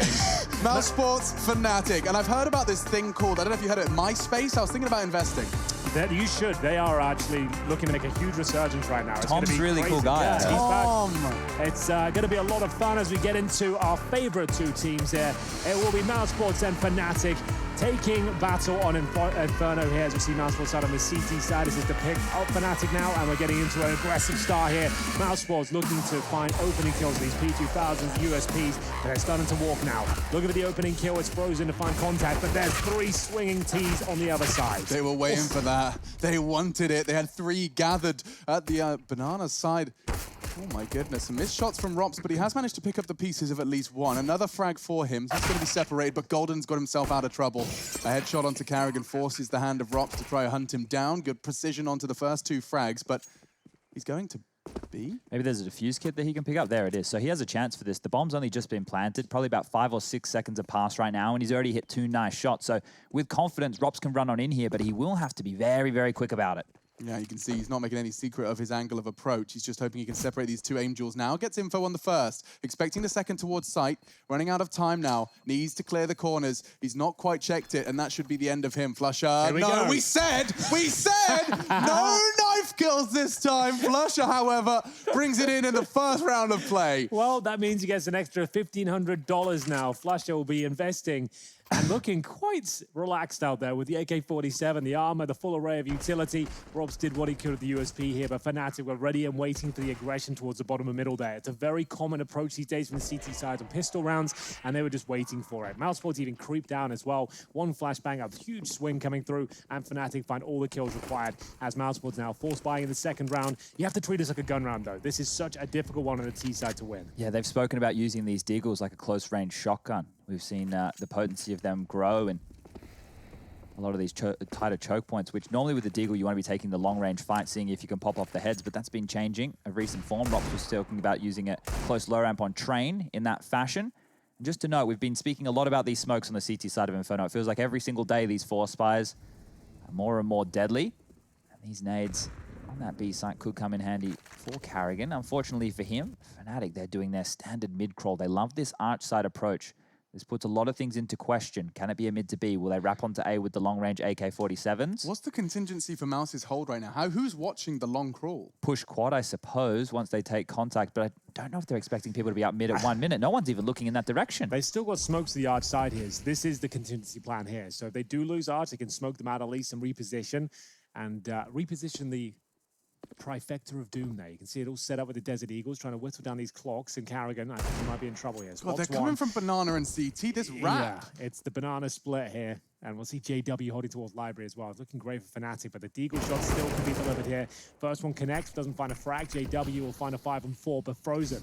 thing. mousesports, Fnatic. And I've heard about this thing called, I don't know if you heard it, MySpace. I was thinking about investing. That you should. They are actually looking to make a huge resurgence right now. It's Tom's be really crazy. cool guy. Yeah, Tom. it's going to be a lot of fun as we get into our favorite two teams here. It will be mousesports and Fnatic taking battle on Inferno here as we see mousesports side on the CT side. This is the pick of Fnatic now, and we're getting into an aggressive start here. mousesports looking to find opening kills of these P2000s, USPs. They're starting to walk now. Looking at the opening kill, it's Frozen to find contact, but there's 3 swinging Ts on the other side. They were waiting for that. They wanted it. They had 3 gathered at the banana side. Oh my goodness, some missed shots from Rops, but he has managed to pick up the pieces of at least one. Another frag for him. He's going to be separated, but Golden's got himself out of trouble. A headshot onto Carrigan forces the hand of Rops to try to hunt him down. Good precision onto the first 2 frags, but he's going to B? Maybe there's a defuse kit that he can pick up. There it is. So he has a chance for this. The bomb's only just been planted. Probably about 5 or 6 seconds have passed right now, and he's already hit 2 nice shots. So with confidence, Rops can run on in here, but he will have to be very, very quick about it. Yeah, you can see he's not making any secret of his angle of approach. He's just hoping he can separate these 2 aim duels now. Gets info on the first, expecting the second towards sight. Running out of time now, needs to clear the corners. He's not quite checked it, and that should be the end of him. Flusher, no, we said, no knife kills this time. Flusher, however, brings it in the first round of play. Well, that means he gets an extra $1,500 now. Flusher will be investing and looking quite relaxed out there with the AK-47, the armor, the full array of utility. Robs did what he could with the USP here, but Fnatic were ready and waiting for the aggression towards the bottom and middle there. It's a very common approach these days from the CT side on pistol rounds, and they were just waiting for it. mousesports even creeped down as well. 1 flashbang, a huge swing coming through, and Fnatic find all the kills required as mousesports now force buying in the second round. You have to treat this like a gun round, though. This is such a difficult one on the T side to win. Yeah, they've spoken about using these deagles like a close-range shotgun. We've seen the potency of them grow and a lot of these tighter choke points, which normally with the deagle you want to be taking the long-range fight, seeing if you can pop off the heads, but that's been changing of recent form. Rops was talking about using a close low ramp on Train in that fashion. And just to note, we've been speaking a lot about these smokes on the CT side of Inferno. It feels like every single day these Force Fires are more and more deadly. And these nades on that B site could come in handy for Carrigan. Unfortunately for him, Fnatic, they're doing their standard mid-crawl. They love this arch side approach. This puts a lot of things into question. Can it be a mid to B? Will they wrap onto A with the long-range AK-47s? What's the contingency for Mouse's hold right now? Who's watching the long crawl? Push quad, I suppose, once they take contact, but I don't know if they're expecting people to be out mid at 1 minute. No one's even looking in that direction. They still got smokes to the arch side here. This is the contingency plan here. So if they do lose arch, they can smoke them out at least and reposition. And reposition the trifecta of doom there. You can see it all set up with the Desert Eagles trying to whittle down these clocks, and Carrigan, I think he might be in trouble here. God, they're coming from Banana and CT, this wrap. Yeah, it's the banana split here, and we'll see JW holding towards Library as well. It's looking great for Fnatic, but the deagle shot still can be delivered here. First one connects, doesn't find a frag. JW will find a 5 and 4, but Frozen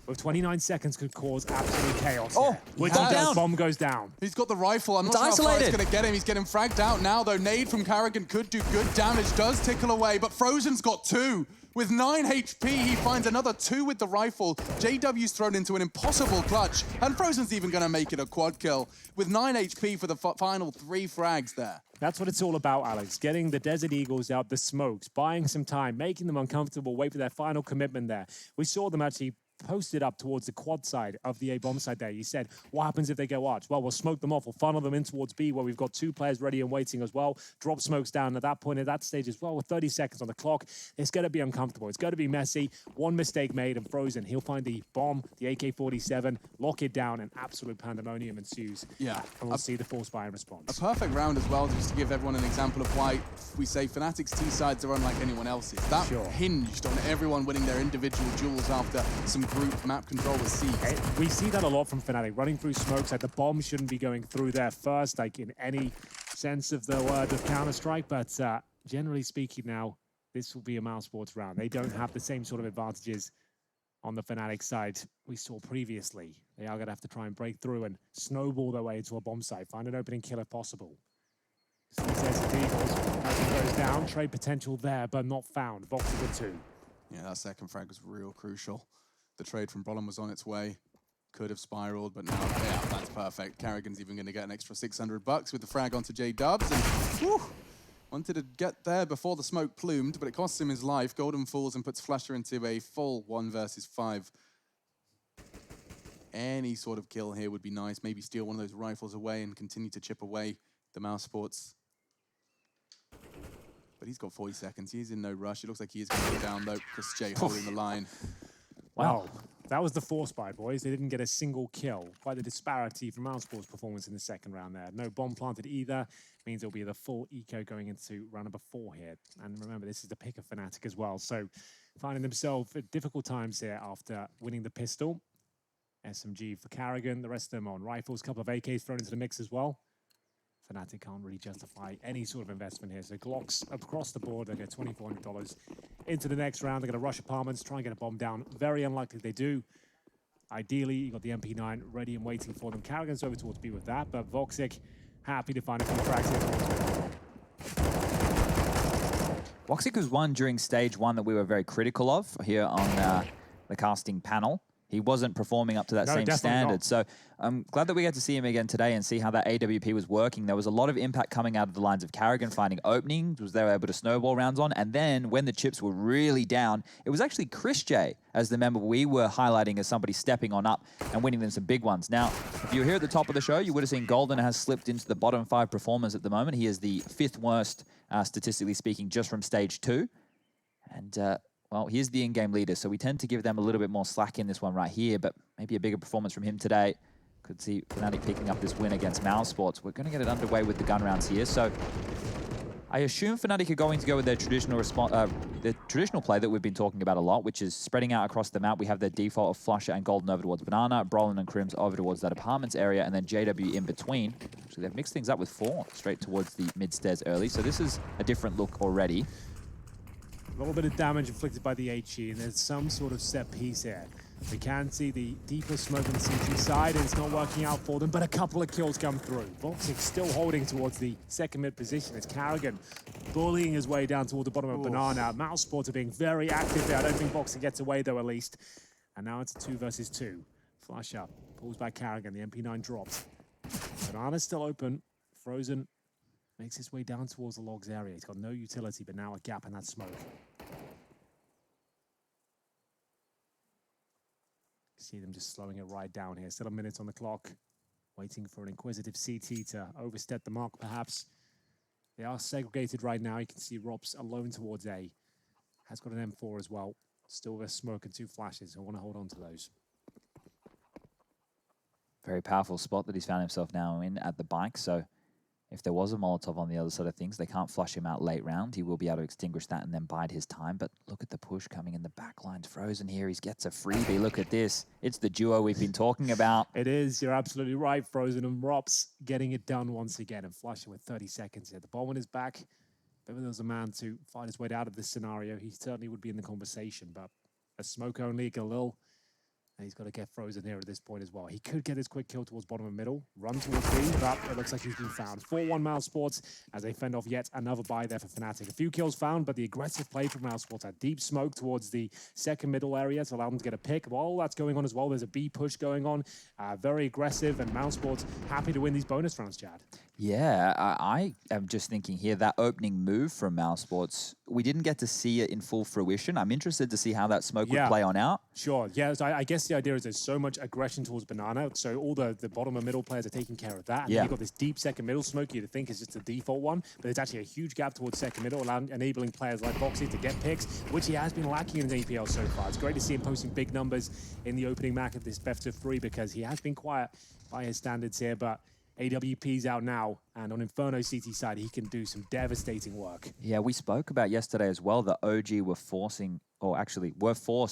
with 29 seconds could cause absolute chaos. Oh, which he does. Bomb goes down. He's got the rifle. I'm not sure how far it's going to get him. He's getting fragged out now, though. Nade from Carrigan could do good damage. Does tickle away, but Frozen's got 2. With 9 HP, he finds another 2 with the rifle. JW's thrown into an impossible clutch, and Frozen's even going to make it a quad kill. With 9 HP for the final 3 frags there. That's what it's all about, Alex. Getting the Desert Eagles out, the smokes, buying some time, making them uncomfortable, wait for their final commitment there. We saw them actually posted up towards the quad side of the A-bomb side there. You said, what happens if they go arch? Well, we'll smoke them off. We'll funnel them in towards B, where we've got 2 players ready and waiting as well. Drop smokes down at that point, at that stage as well, with 30 seconds on the clock. It's going to be uncomfortable. It's going to be messy. One mistake made and Frozen. He'll find the bomb, the AK-47, lock it down, and absolute pandemonium ensues. Yeah. And we'll see the force buy in response. A perfect round as well, just to give everyone an example of why we say Fnatic's T-sides are unlike anyone else's. That hinged on everyone winning their individual duels after some group map control was seized. We see that a lot from Fnatic, running through smokes. Like the bomb shouldn't be going through there first, like in any sense of the word of Counter-Strike, but generally speaking now, this will be a mousesports round. They don't have the same sort of advantages on the Fnatic side we saw previously. They are going to have to try and break through and snowball their way into a bomb site, find an opening kill if possible. As he goes down, trade potential there, but not found. Voxer with 2. Yeah, that second frag was real crucial. The trade from Brolin was on its way. Could have spiraled, but now, yeah, that's perfect. Carrigan's even going to get an extra $600 with the frag onto J-Dubs. And whew, wanted to get there before the smoke plumed, but it costs him his life. Golden falls and puts Flusher into a full 1 versus 5. Any sort of kill here would be nice. Maybe steal one of those rifles away and continue to chip away the mousesports. But he's got 40 seconds. He's in no rush. It looks like he is going to go down, though. Chris J holding the line. Wow. That was the force buy, boys. They didn't get a single kill. Quite the disparity from mousesports' performance in the second round there. No bomb planted either. Means it'll be the full eco going into round number 4 here. And remember, this is the pick of Fnatic as well. So finding themselves at difficult times here after winning the pistol. SMG for Karrigan. The rest of them on rifles. A couple of AKs thrown into the mix as well. Fnatic can't really justify any sort of investment here. So Glocks across the board, they get $2,400 into the next round. They're going to rush apartments, try and get a bomb down. Very unlikely they do. Ideally, you got the MP9 ready and waiting for them. Karrigan's over towards B with that, but Voxic happy to find a few cracks in towards. Voxic was one during stage 1 that we were very critical of here on the casting panel. He wasn't performing up to that same standard. Not. So I'm glad that we get to see him again today and see how that AWP was working. There was a lot of impact coming out of the lines of Karrigan finding openings, was they were able to snowball rounds on. And then when the chips were really down, it was actually Chris J as the member we were highlighting as somebody stepping on up and winning them some big ones. Now, if you were here at the top of the show, you would have seen Golden has slipped into the bottom 5 performers at the moment. He is the 5th worst, statistically speaking, just from stage 2. And well, he is the in-game leader, so we tend to give them a little bit more slack in this one right here, but maybe a bigger performance from him today. Could see Fnatic picking up this win against mousesports. We're going to get it underway with the gun rounds here, so I assume Fnatic are going to go with their traditional play that we've been talking about a lot, which is spreading out across the map. We have their default of Flusher and Golden over towards Banana, Brolin and Crims over towards that apartments area, and then JW in between. Actually, they've mixed things up with 4 straight towards the mid-stairs early, so this is a different look already. A little bit of damage inflicted by the HE, and there's some sort of set piece here. We can see the deeper smoke on the CT side, and it's not working out for them, but a couple of kills come through. Voxic still holding towards the second mid position. It's Karrigan bullying his way down toward the bottom of Banana. mousesports are being very active there. I don't think Voxic gets away, though, at least. And now it's a 2 versus 2. Flash up, pulls back Karrigan. The MP9 drops. Banana's still open. Frozen makes his way down towards the logs area. He's got no utility, but now a gap in that smoke. See them just slowing it right down here. Still a minute on the clock. Waiting for an inquisitive CT to overstep the mark, perhaps. They are segregated right now. You can see Rob's alone towards A. Has got an M4 as well. Still with a smoke and 2 flashes. I want to hold on to those. Very powerful spot that he's found himself now in at the bike. So if there was a Molotov on the other side of things, they can't flush him out late round. He will be able to extinguish that and then bide his time. But look at the push coming in the back lines. Frozen here. He gets a freebie. Look at this. It's the duo we've been talking about. It is. You're absolutely right. Frozen and Rops getting it done once again. And Flusher with 30 seconds here. The ball on his back. If ever there was a man to fight his way out of this scenario, he certainly would be in the conversation. But a smoke only, Galil. And he's got to get Frozen here at this point as well. He could get his quick kill towards bottom and middle, run towards B, but it looks like he's been found. 4-1 mousesports as they fend off yet another buy there for Fnatic. A few kills found, but the aggressive play from mousesports had deep smoke towards the second middle area to allow them to get a pick. While that's going on as well, there's a B push going on. Very aggressive, and mousesports happy to win these bonus rounds, Chad. Yeah, I am just thinking here, that opening move from mousesports, we didn't get to see it in full fruition. I'm interested to see how that smoke would play on out. Sure, yeah, so I guess the idea is there's so much aggression towards Banana, so all the bottom and middle players are taking care of that. And then you've got this deep second middle smoke you'd think is just the default one, but there's actually a huge gap towards second middle, enabling players like Voxy to get picks, which he has been lacking in the APL so far. It's great to see him posting big numbers in the opening map of this best of 3 because he has been quiet by his standards here, but AWP's out now, and on Inferno CT side, he can do some devastating work. Yeah, we spoke about yesterday as well that OG were forced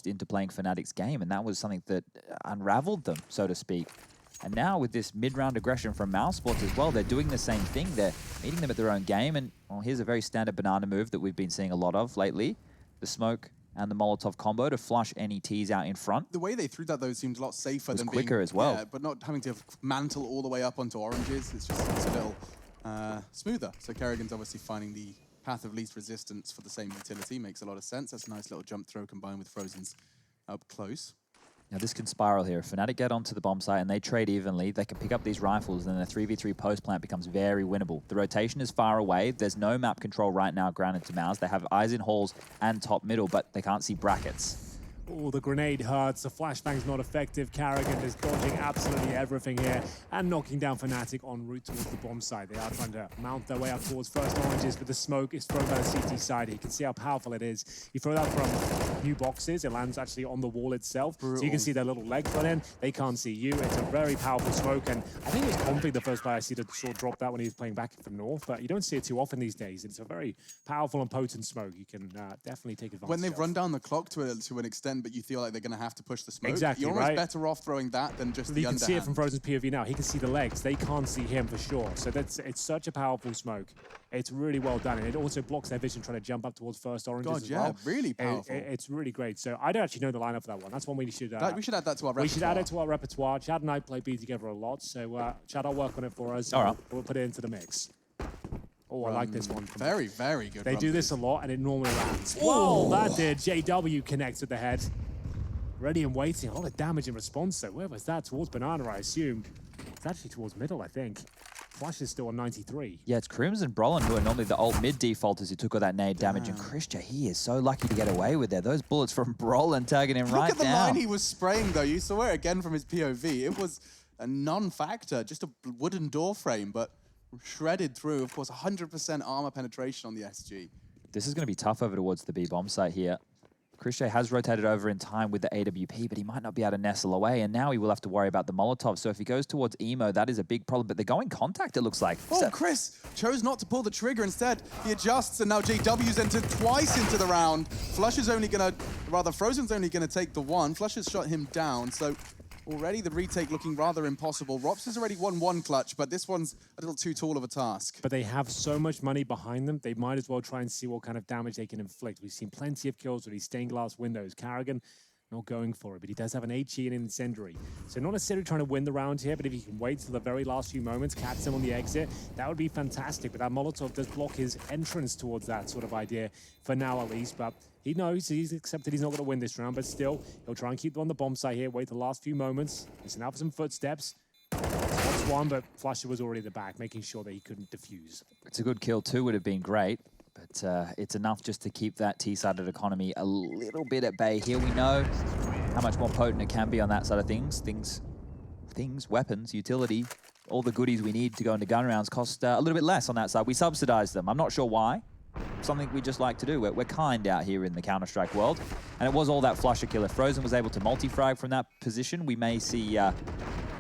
into playing Fnatic's game, and that was something that unraveled them, so to speak. And now with this mid-round aggression from mousesports as well, they're doing the same thing. They're meeting them at their own game, and well, here's a very standard Banana move that we've been seeing a lot of lately. The smoke and the Molotov combo to flush any T's out in front. The way they threw that, though, seemed a lot safer than quicker as well. Yeah, but not having to mantle all the way up onto oranges. It's a little smoother. So Karrigan's obviously finding the path of least resistance for the same utility. Makes a lot of sense. That's a nice little jump throw combined with Frozen's up close. Now this can spiral here. If Fnatic get onto the bomb site and they trade evenly, they can pick up these rifles, and then a 3v3 post plant becomes very winnable. The rotation is far away. There's no map control right now granted to Mouse. They have eyes in halls and top middle, but they can't see brackets. Oh, the grenade hurts. The flashbang's not effective. Karrigan is dodging absolutely everything here and knocking down Fnatic en route towards the bomb side. They are trying to mount their way up towards first oranges, but the smoke is thrown by the CT side. You can see how powerful it is. You throw that from new boxes, it lands actually on the wall itself. Brutal. So you can see their little legs run in. They can't see you. It's a very powerful smoke, and I think it was Comfy, the first player I see to sort of drop that when he was playing back from North, but you don't see it too often these days. It's a very powerful and potent smoke. You can definitely take advantage When they've of. run down the clock to an extent, but you feel like they're going to have to push the smoke, Exactly, you're almost right? better off throwing that than just the You can underhand. see it from Frozen's POV now. He can see the legs. They can't see him for sure. So it's such a powerful smoke. It's really well done, and it also blocks their vision trying to jump up towards first oranges God, as yeah, well. really powerful. It's really great. So I don't actually know the lineup for that one. That's one we should. We should add that to our repertoire. We should add it to our repertoire. Chad and I play B together a lot, so Chad, I'll work on it for us. All right. We'll put it into the mix. Oh, I like this one. Very, very good. They do this a lot, and it normally lands. Whoa, that did. JW connects with the head. Ready and waiting. A lot of damage in response, though. Where was that? Towards Banana, I assume. It's actually towards middle, I think. Flash is still on 93. Yeah, it's Crimson Brolin who are normally the old mid defaulters who took all that nade damage, and Christian, he is so lucky to get away with that. Those bullets from Brolin tagging him right Look at the down. line he was spraying, though. You saw it again from his POV. It was a non-factor, just a wooden door frame, but shredded through. Of course, 100% armor penetration on the SG. This is going to be tough over towards the B bomb site here. Christian has rotated over in time with the AWP, but he might not be able to nestle away, and now he will have to worry about the Molotov. So if he goes towards Emo, that is a big problem, but they're going contact, it looks like. Oh, So- Chris chose not to pull the trigger. Instead, he adjusts, and now JW's entered twice into the round. Flush is only going to, rather, Frozen's only going to take the one. Flush has shot him down, so already the retake looking rather impossible. Rops has already won one clutch, but this one's a little too tall of a task. But they have so much money behind them, they might as well try and see what kind of damage they can inflict. We've seen plenty of kills with these stained glass windows. Karrigan not going for it, but he does have an HE and an incendiary. So not necessarily trying to win the round here, but if he can wait till the very last few moments, catch him on the exit, that would be fantastic. But that Molotov does block his entrance towards that sort of idea, for now at least. But he knows, he's accepted he's not going to win this round, but still, he'll try and keep them on the bomb site here, wait the last few moments, listen out for some footsteps. Spots one, but Flusher was already at the back, making sure that he couldn't defuse. It's a good kill too, would have been great, but it's enough just to keep that T-sided economy a little bit at bay. Here we know how much more potent it can be on that side of things. Things, weapons, utility, all the goodies we need to go into gun rounds cost a little bit less on that side. We subsidize them. I'm not sure why. Something we just like to do. We're kind out here in the Counter-Strike world. And it was all that Flusher kill. If Frozen was able to multi-frag from that position, we may see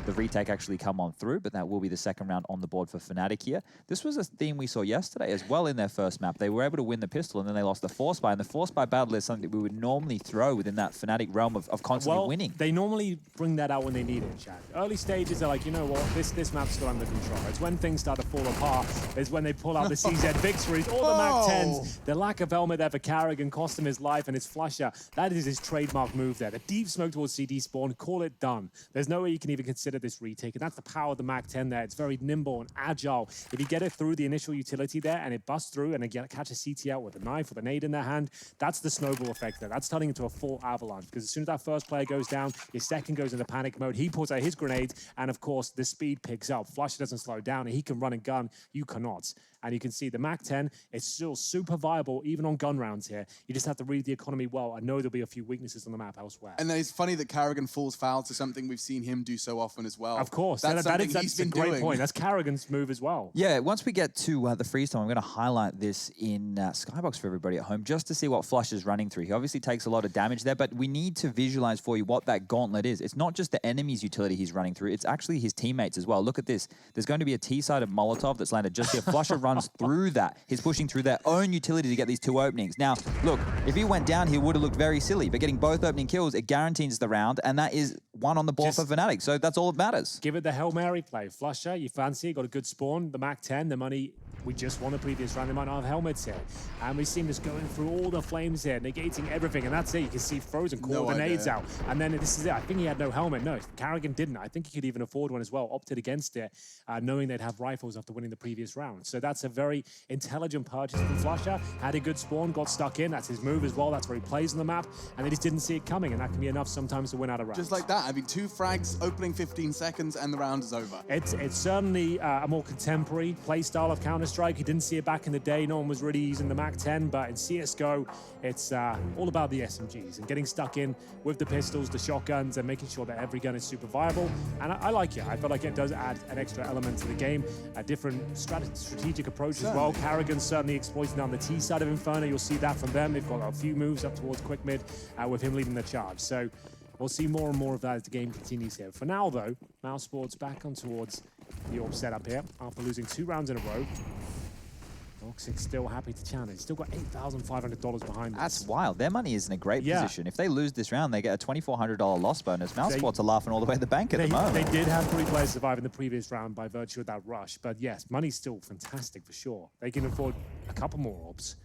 the retake actually come on through, but that will be the second round on the board for Fnatic here. This was a theme we saw yesterday as well in their first map. They were able to win the pistol, and then they lost the force buy, and the force buy battle is something that we would normally throw within that Fnatic realm of constantly winning. They normally bring that out when they need it, Chad. Early stages, they're like, you know what, this map's still under control. It's when things start to fall apart, is when they pull out the CZ victories or the Mac 10s. The lack of helmet there for Karrigan cost him his life and his Flusher. That is his trademark move there. The deep smoke towards CD spawn, call it done. There's no way you can even consider this retake, and that's the power of the Mac 10 there. It's very nimble and agile. If you get it through the initial utility there and it busts through and they catch a CT out with a knife or a nade in their hand, that's the snowball effect there. That's turning into a full avalanche, because as soon as that first player goes down, your second goes into panic mode. He pulls out his grenades, and of course, the speed picks up. Flusher doesn't slow down, and he can run and gun. You cannot. And you can see the Mac 10 is still super viable, even on gun rounds here. You just have to read the economy well. I know there'll be a few weaknesses on the map elsewhere. And then it's funny that Karrigan falls foul to something we've seen him do so often as well. Of course, that's that's a great point. That's Karrigan's move as well. Yeah, once we get to the freeze time, I'm going to highlight this in Skybox for everybody at home, just to see what Flush is running through. He obviously takes a lot of damage there, but we need to visualize for you what that gauntlet is. It's not just the enemy's utility he's running through, it's actually his teammates as well. Look at this. There's going to be a T-sided Molotov that's landed just here. Flusher runs through that. He's pushing through their own utility to get these two openings. Now, look, if he went down, he would have looked very silly, but getting both opening kills, it guarantees the round, and that is one on the board for Fnatic, so that's all that matters. Give it the Hail Mary play. Flusher, you fancy, got a good spawn. The Mac 10, the money we just won the previous round. They might not have helmets here. And we've seen this going through all the flames here, negating everything. And that's it. You can see Frozen call the nades out. And then this is it. I think he had no helmet. No, Karrigan didn't. I think he could even afford one as well. Opted against it, knowing they'd have rifles after winning the previous round. So that's a very intelligent purchase from Flusher. Had a good spawn, got stuck in. That's his move as well. That's where he plays on the map. And they just didn't see it coming. And that can be enough sometimes to win out a round. Just like that. I mean, 2 frags, opening 15 seconds, and the round is over. It's certainly a more contemporary play style of Counter-Strike. Counter-Strike, you didn't see it back in the day. No one was really using the MAC-10, but in CSGO, it's all about the SMGs and getting stuck in with the pistols, the shotguns, and making sure that every gun is super viable. And I like it. I feel like it does add an extra element to the game, a different strategic approach as well. Karrigan's certainly exploiting on the T side of Inferno. You'll see that from them. They've got a few moves up towards quick mid with him leading the charge. So we'll see more and more of that as the game continues here. For now, though, mousesports back on towards the AWP setup here after losing 2 rounds in a row. Voxic's still happy to challenge. Still got $8,500 behind this. That's wild. Their money is in a great position. If they lose this round, they get a $2,400 loss bonus. Mousesports are laughing all the way to the bank at the moment. They did have 3 players survive in the previous round by virtue of that rush. But yes, money's still fantastic for sure. They can afford a couple more AWPs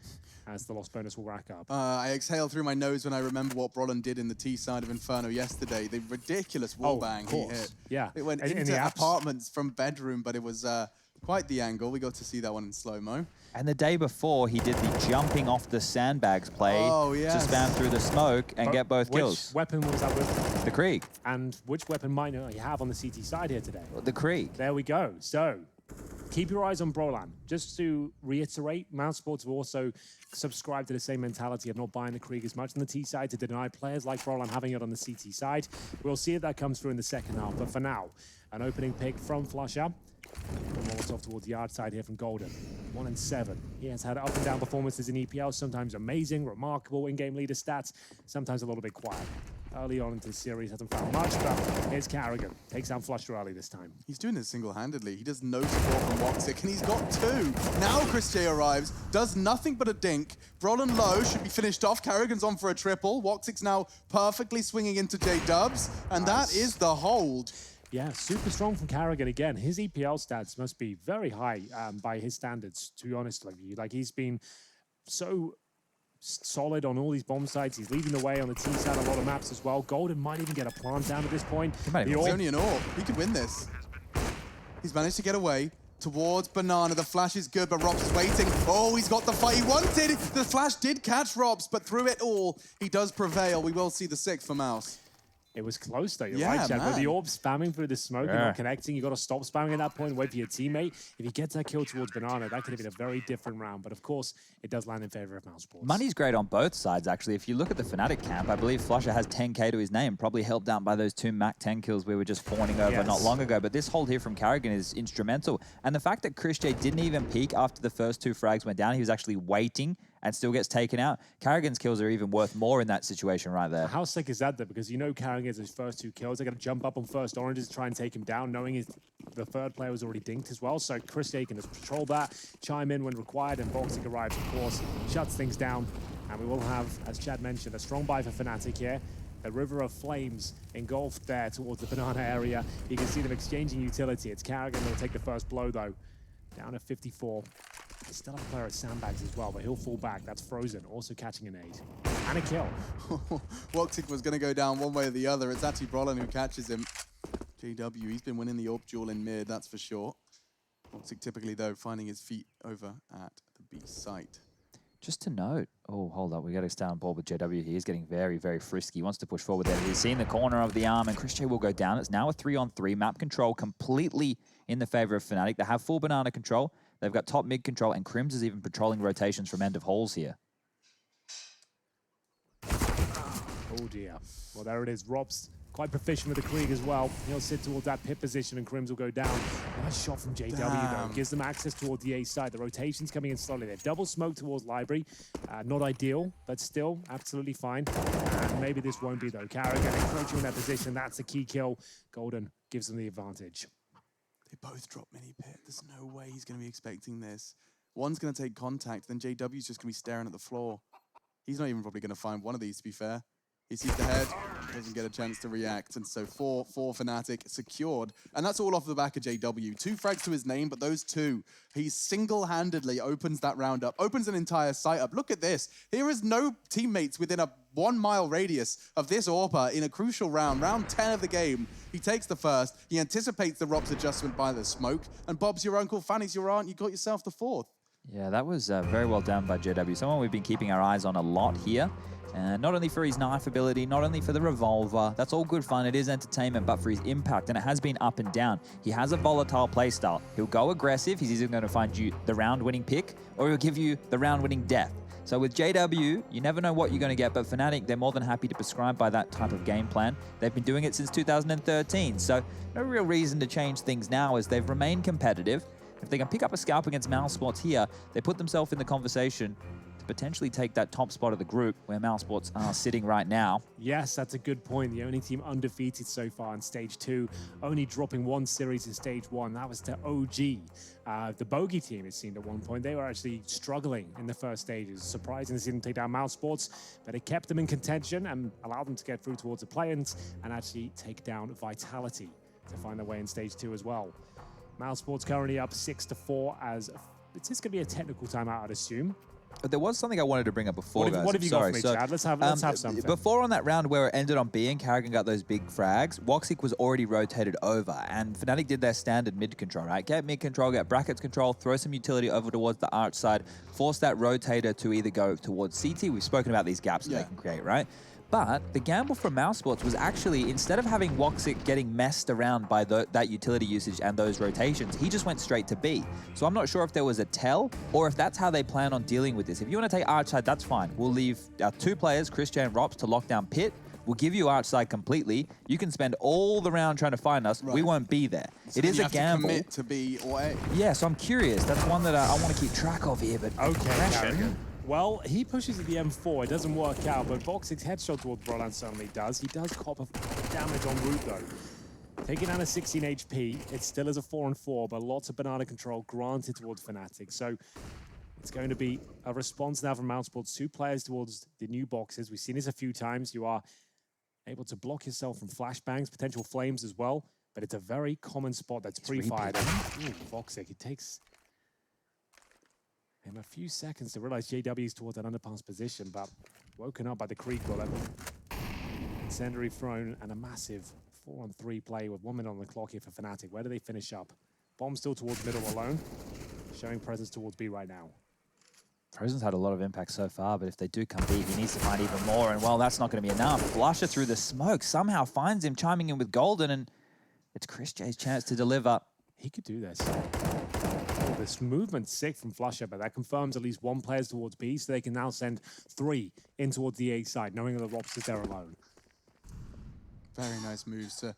as the loss bonus will rack up. I exhale through my nose when I remember what Brolin did in the T side of Inferno yesterday. The ridiculous wallbang he hit. Yeah. It went into apartments from bedroom, but it was quite the angle. We got to see that one in slow-mo. And the day before, he did the jumping off the sandbags play to spam through the smoke and get both kills. Which weapon was that with? The Krieg. And which weapon might you have on the CT side here today? The Krieg. There we go. So keep your eyes on Brolan. Just to reiterate, mousesports will also subscribe to the same mentality of not buying the Krieg as much on the T side to deny players like Brolan having it on the CT side. We'll see if that comes through in the second half. But for now, an opening pick from Flusher. Molotov towards the yard side here from Golden. 1 and 7. He has had up and down performances in EPL, sometimes amazing, remarkable in-game leader stats, sometimes a little bit quiet. Early on into the series, hasn't found much, but here's Karrigan. Takes down Flusher early this time. He's doing this single-handedly. He does no support from Woxic, and he's got 2. Now Chris J arrives, does nothing but a dink. Brolin low, should be finished off. Karrigan's on for a triple. Woxic's now perfectly swinging into J-Dubs, and that is the hold. Yeah, super strong from Karrigan again. His EPL stats must be very high by his standards, to be honest with you. Like, he's been so solid on all these bomb sites. He's leading the way on the T side on a lot of maps as well. Golden might even get a plant down at this point. It's only an AWP. He could win this. He's managed to get away towards Banana. The flash is good, but Robs is waiting. Oh, he's got the fight he wanted. The flash did catch Robs, but through it all, he does prevail. We will see the 6th for Mouse. It was close though, you're right, Chad. With the AWP spamming through the smoke and not connecting, you got to stop spamming at that point, wait for your teammate. If he gets that kill towards Banana, that could have been a very different round. But of course, it does land in favor of mousesports. Money's great on both sides, actually. If you look at the Fnatic camp, I believe Flusher has 10k to his name, probably helped out by those 2 MAC-10 kills we were just fawning over not long ago. But this hold here from Karrigan is instrumental. And the fact that Chris J didn't even peek after the first 2 frags went down, he was actually waiting and still gets taken out. Karrigan's kills are even worth more in that situation right there. How sick is that though? Because you know Karrigan's his first 2 kills. They're going to jump up on first oranges to try and take him down, knowing the third player was already dinked as well. So Chris J can just patrol that, chime in when required, and Voxic arrives, of course, shuts things down. And we will have, as Chad mentioned, a strong buy for Fnatic here. A river of flames engulfed there towards the banana area. You can see them exchanging utility. It's Karrigan that will take the first blow though. Down at 54. He's still a player at sandbags as well, but he'll fall back. That's Frozen, also catching an aid. And a kill. Woxic was going to go down one way or the other. It's actually Brolin who catches him. JW, he's been winning the AWP duel in mid, that's for sure. Woxic typically, though, finding his feet over at the B site. Just to note, oh, hold up, we got to stay on board with JW. He is getting very, very frisky. He wants to push forward there. He's seen the corner of the arm, and Chris J will go down. It's now a 3-on-3. Map control completely in the favor of Fnatic. They have full banana control. They've got top mid control, and Crims is even patrolling rotations from end of halls here. Oh dear. Well, there it is. Rob's quite proficient with the Krieg as well. He'll sit towards that pit position, and Crims will go down. Nice shot from JW, though. Gives them access towards the A side. The rotation's coming in slowly. They're double smoke towards Library. Not ideal, but still absolutely fine. And maybe this won't be, though. Karrigan encroaching in their position. That's a key kill. Golden gives them the advantage. They both drop mini pit. There's no way he's going to be expecting this. One's going to take contact, then JW's just going to be staring at the floor. He's not even probably going to find one of these, to be fair. He sees the head, doesn't get a chance to react, and so 4 Fnatic secured. And that's all off the back of JW. 2 frags to his name, but those 2, he single-handedly opens that round up, opens an entire site up. Look at this. There is no teammates within a 1-mile radius of this AWPer in a crucial round, round 10 of the game. He takes the first, he anticipates the Rob's adjustment by the smoke, and Bob's your uncle, Fanny's your aunt, you got yourself the 4th. Yeah, that was very well done by JW. Someone we've been keeping our eyes on a lot here. Not only for his knife ability, not only for the revolver, that's all good fun, it is entertainment, but for his impact, and it has been up and down. He has a volatile playstyle. He'll go aggressive, he's either going to find you the round-winning pick, or he'll give you the round-winning death. So with JW, you never know what you're going to get, but Fnatic, they're more than happy to prescribe by that type of game plan. They've been doing it since 2013, so no real reason to change things now as they've remained competitive. If they can pick up a scalp against mousesports here, they put themselves in the conversation to potentially take that top spot of the group where mousesports are sitting right now. Yes, that's a good point. The only team undefeated so far in Stage 2, only dropping one series in Stage 1. That was to OG. The Bogey team, it seemed at one point, they were actually struggling in the first stages. Surprising they didn't take down mousesports, but it kept them in contention and allowed them to get through towards the play-ins and actually take down Vitality to find their way in Stage 2 as well. mousesports currently up 6-4 as it's just going to be a technical timeout, I'd assume. There was something I wanted to bring up before, guys. What have you got for me, Chad? Let's have something. Before on that round where it ended on B and Carrigan got those big frags, Woxic was already rotated over, and Fnatic did their standard mid control, right? Get mid control, get brackets control, throw some utility over towards the arch side, force that rotator to either go towards CT. We've spoken about these gaps that they can create, right? But the gamble from mousesports was actually, instead of having Woxic getting messed around by that utility usage and those rotations, he just went straight to B. So I'm not sure if there was a tell or if that's how they plan on dealing with this. If you want to take arch side, that's fine. We'll leave our two players, Christian and Rops, to lock down pit. We'll give you arch side completely. You can spend all the round trying to find us. Right. We won't be there. So it is a gamble. To commit to B or A. Yeah, so I'm curious. That's one that I want to keep track of here. But okay, well, he pushes at the M4. It doesn't work out, but Voxic's headshot towards Roland certainly does. He does cop a damage en route, though. Taking down a 16 HP, it still is a 4-on-4, but lots of banana control granted towards Fnatic. So it's going to be a response now from mousesports. Two players towards the new boxes. We've seen this a few times. You are able to block yourself from flashbangs, potential flames as well, but it's a very common spot that's pre-fired. Voxic, it takes him a few seconds to realize JW is towards that underpass position, but woken up by the Creek bullet. Incendiary thrown and a massive 4-on-3 play with 1 minute on the clock here for Fnatic. Where do they finish up? Bomb still towards middle alone, showing presence towards B right now. Frozen's had a lot of impact so far, but if they do come B, he needs to find even more, and well, that's not going to be enough. Flusher through the smoke somehow finds him, chiming in with Golden, and it's Chris J's chance to deliver. He could do this. Oh, this movement's sick from Flusher, but that confirms at least one player towards B, so they can now send 3 in towards the A side, knowing that the Rops is there alone. Very nice moves to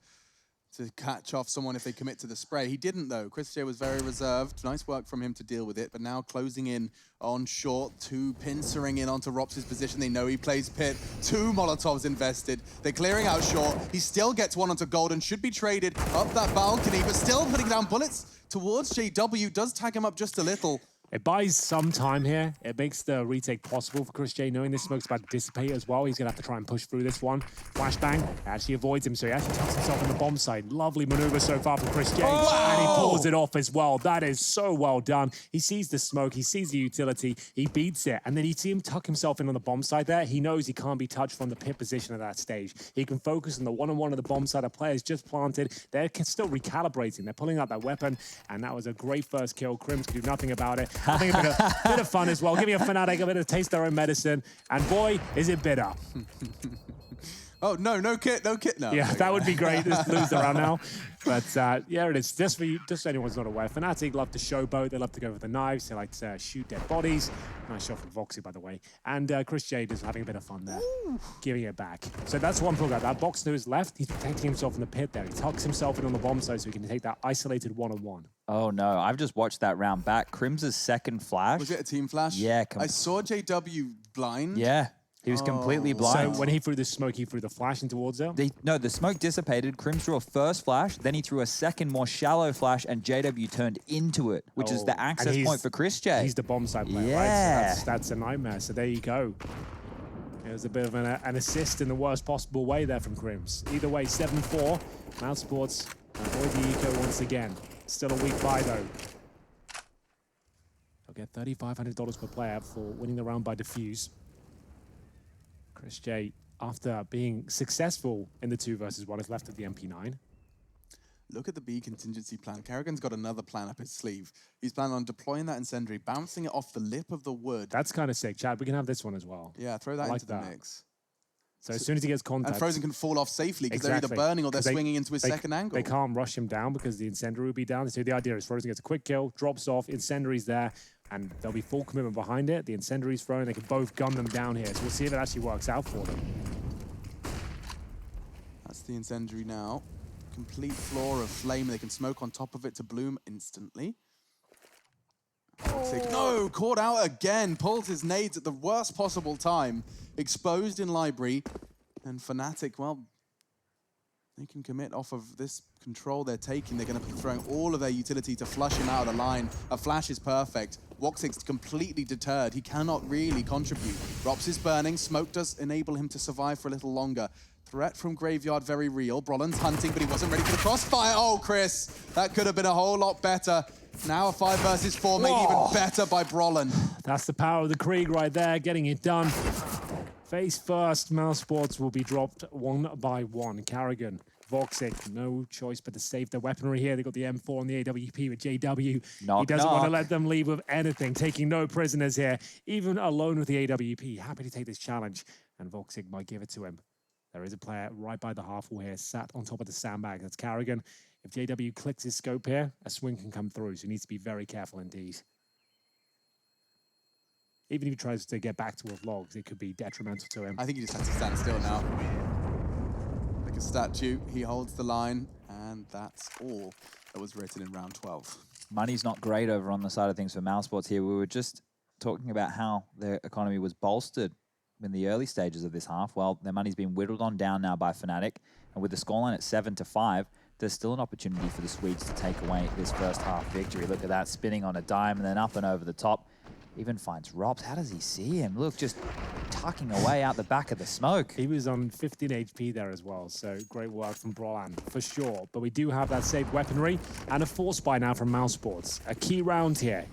catch off someone if they commit to the spray. He didn't, though. Chris J was very reserved. Nice work from him to deal with it, but now closing in on short, 2 pincering in onto Rops' position. They know he plays pit. 2 Molotovs invested. They're clearing out short. He still gets one onto Golden. Should be traded up that balcony, but still putting down bullets towards JW. Does tag him up just a little. It buys some time here. It makes the retake possible for Chris J, knowing this smoke's about to dissipate as well. He's going to have to try and push through this one. Flashbang actually avoids him, so he actually tucks himself on the bomb side. Lovely maneuver so far from Chris J. Oh! And he pulls it off as well. That is so well done. He sees the smoke, he sees the utility, he beats it, and then you see him tuck himself in on the bomb side there. He knows he can't be touched from the pit position at that stage. He can focus on the one-on-one of the bomb side. The players just planted. They're still recalibrating. They're pulling out that weapon, and that was a great first kill. Crims can do nothing about it. I think a bit of fun as well, giving a Fnatic a bit of taste their own medicine, and boy, is it bitter. Oh, no kit, no. Yeah, that would be great. Just lose the round now. But yeah, it is. Just so anyone's not aware, Fnatic love to showboat. They love to go with the knives. They like to shoot dead bodies. Nice shot from Voxy, by the way. And Chris Jade is having a bit of fun there, giving it back. So that's one pull out. That box to his left, he's protecting himself in the pit there. He tucks himself in on the bomb side so he can take that isolated one-on-one. Oh no, I've just watched that round back. Crim's second flash. Was it a team flash? Yeah. I saw JW blind. Yeah. He was completely blind. So when he threw the smoke, he threw the flash in towards him? No, the smoke dissipated. Crim threw a first flash, then he threw a second, more shallow flash, and JW turned into it, which is the access point for Chris J. He's the bomb side player, right? So that's a nightmare. So there you go. It was a bit of an assist in the worst possible way there from Crims. Either way, 7-4. mousesports avoid the eco once again. Still a weak buy, though. They'll get $3,500 per player for winning the round by defuse. Chris J, after being successful in the 2 versus 1, is left at the MP9. Look at the B contingency plan. Kerrigan's got another plan up his sleeve. He's planning on deploying that incendiary, bouncing it off the lip of the wood. That's kind of sick, Chad. We can have this one as well. Yeah, throw that like into the mix. So as soon as he gets contact... And Frozen can fall off safely because they're either burning or they're swinging into his second angle. They can't rush him down because the incendiary will be down. So the idea is Frozen gets a quick kill, drops off, incendiary's there, and there'll be full commitment behind it. The incendiary's thrown. They can both gun them down here. So we'll see if it actually works out for them. That's the incendiary now. Complete floor of flame. They can smoke on top of it to bloom instantly. No, caught out again. Pulls his nades at the worst possible time. Exposed in library. And Fnatic, well, they can commit off of this control they're taking. They're going to be throwing all of their utility to flush him out of the line. A flash is perfect. Woxic's completely deterred. He cannot really contribute. Rops is burning. Smoke does enable him to survive for a little longer. Threat from Graveyard, very real. Brollan's hunting, but he wasn't ready for the crossfire. Oh, Chris, that could have been a whole lot better. Now a 5 versus 4 made even better by Brollan. That's the power of the Krieg right there, getting it done. Face first, mousesports will be dropped one by one. Kerrigan, Voxic, no choice but to save their weaponry here. They got the M4 on the AWP with JW. He doesn't want to let them leave with anything, taking no prisoners here, even alone with the AWP. Happy to take this challenge, and Voxic might give it to him. There is a player right by the half wall here, sat on top of the sandbag. That's Kerrigan. If JW clicks his scope here, a swing can come through, so he needs to be very careful indeed. Even if he tries to get back towards logs, it could be detrimental to him. I think he just has to stand still now. Like a statue, he holds the line, and that's all that was written in round 12. Money's not great over on the side of things for mousesports here. We were just talking about how their economy was bolstered in the early stages of this half. Well, their money's been whittled on down now by Fnatic, and with the scoreline at 7-5, there's still an opportunity for the Swedes to take away this first half victory. Look at that, spinning on a dime and then up and over the top. Even finds Robs. How does he see him? Look, just tucking away out the back of the smoke. He was on 15 HP there as well, so great work from Brollan, for sure. But we do have that saved weaponry and a force buy now from mousesports. A key round here.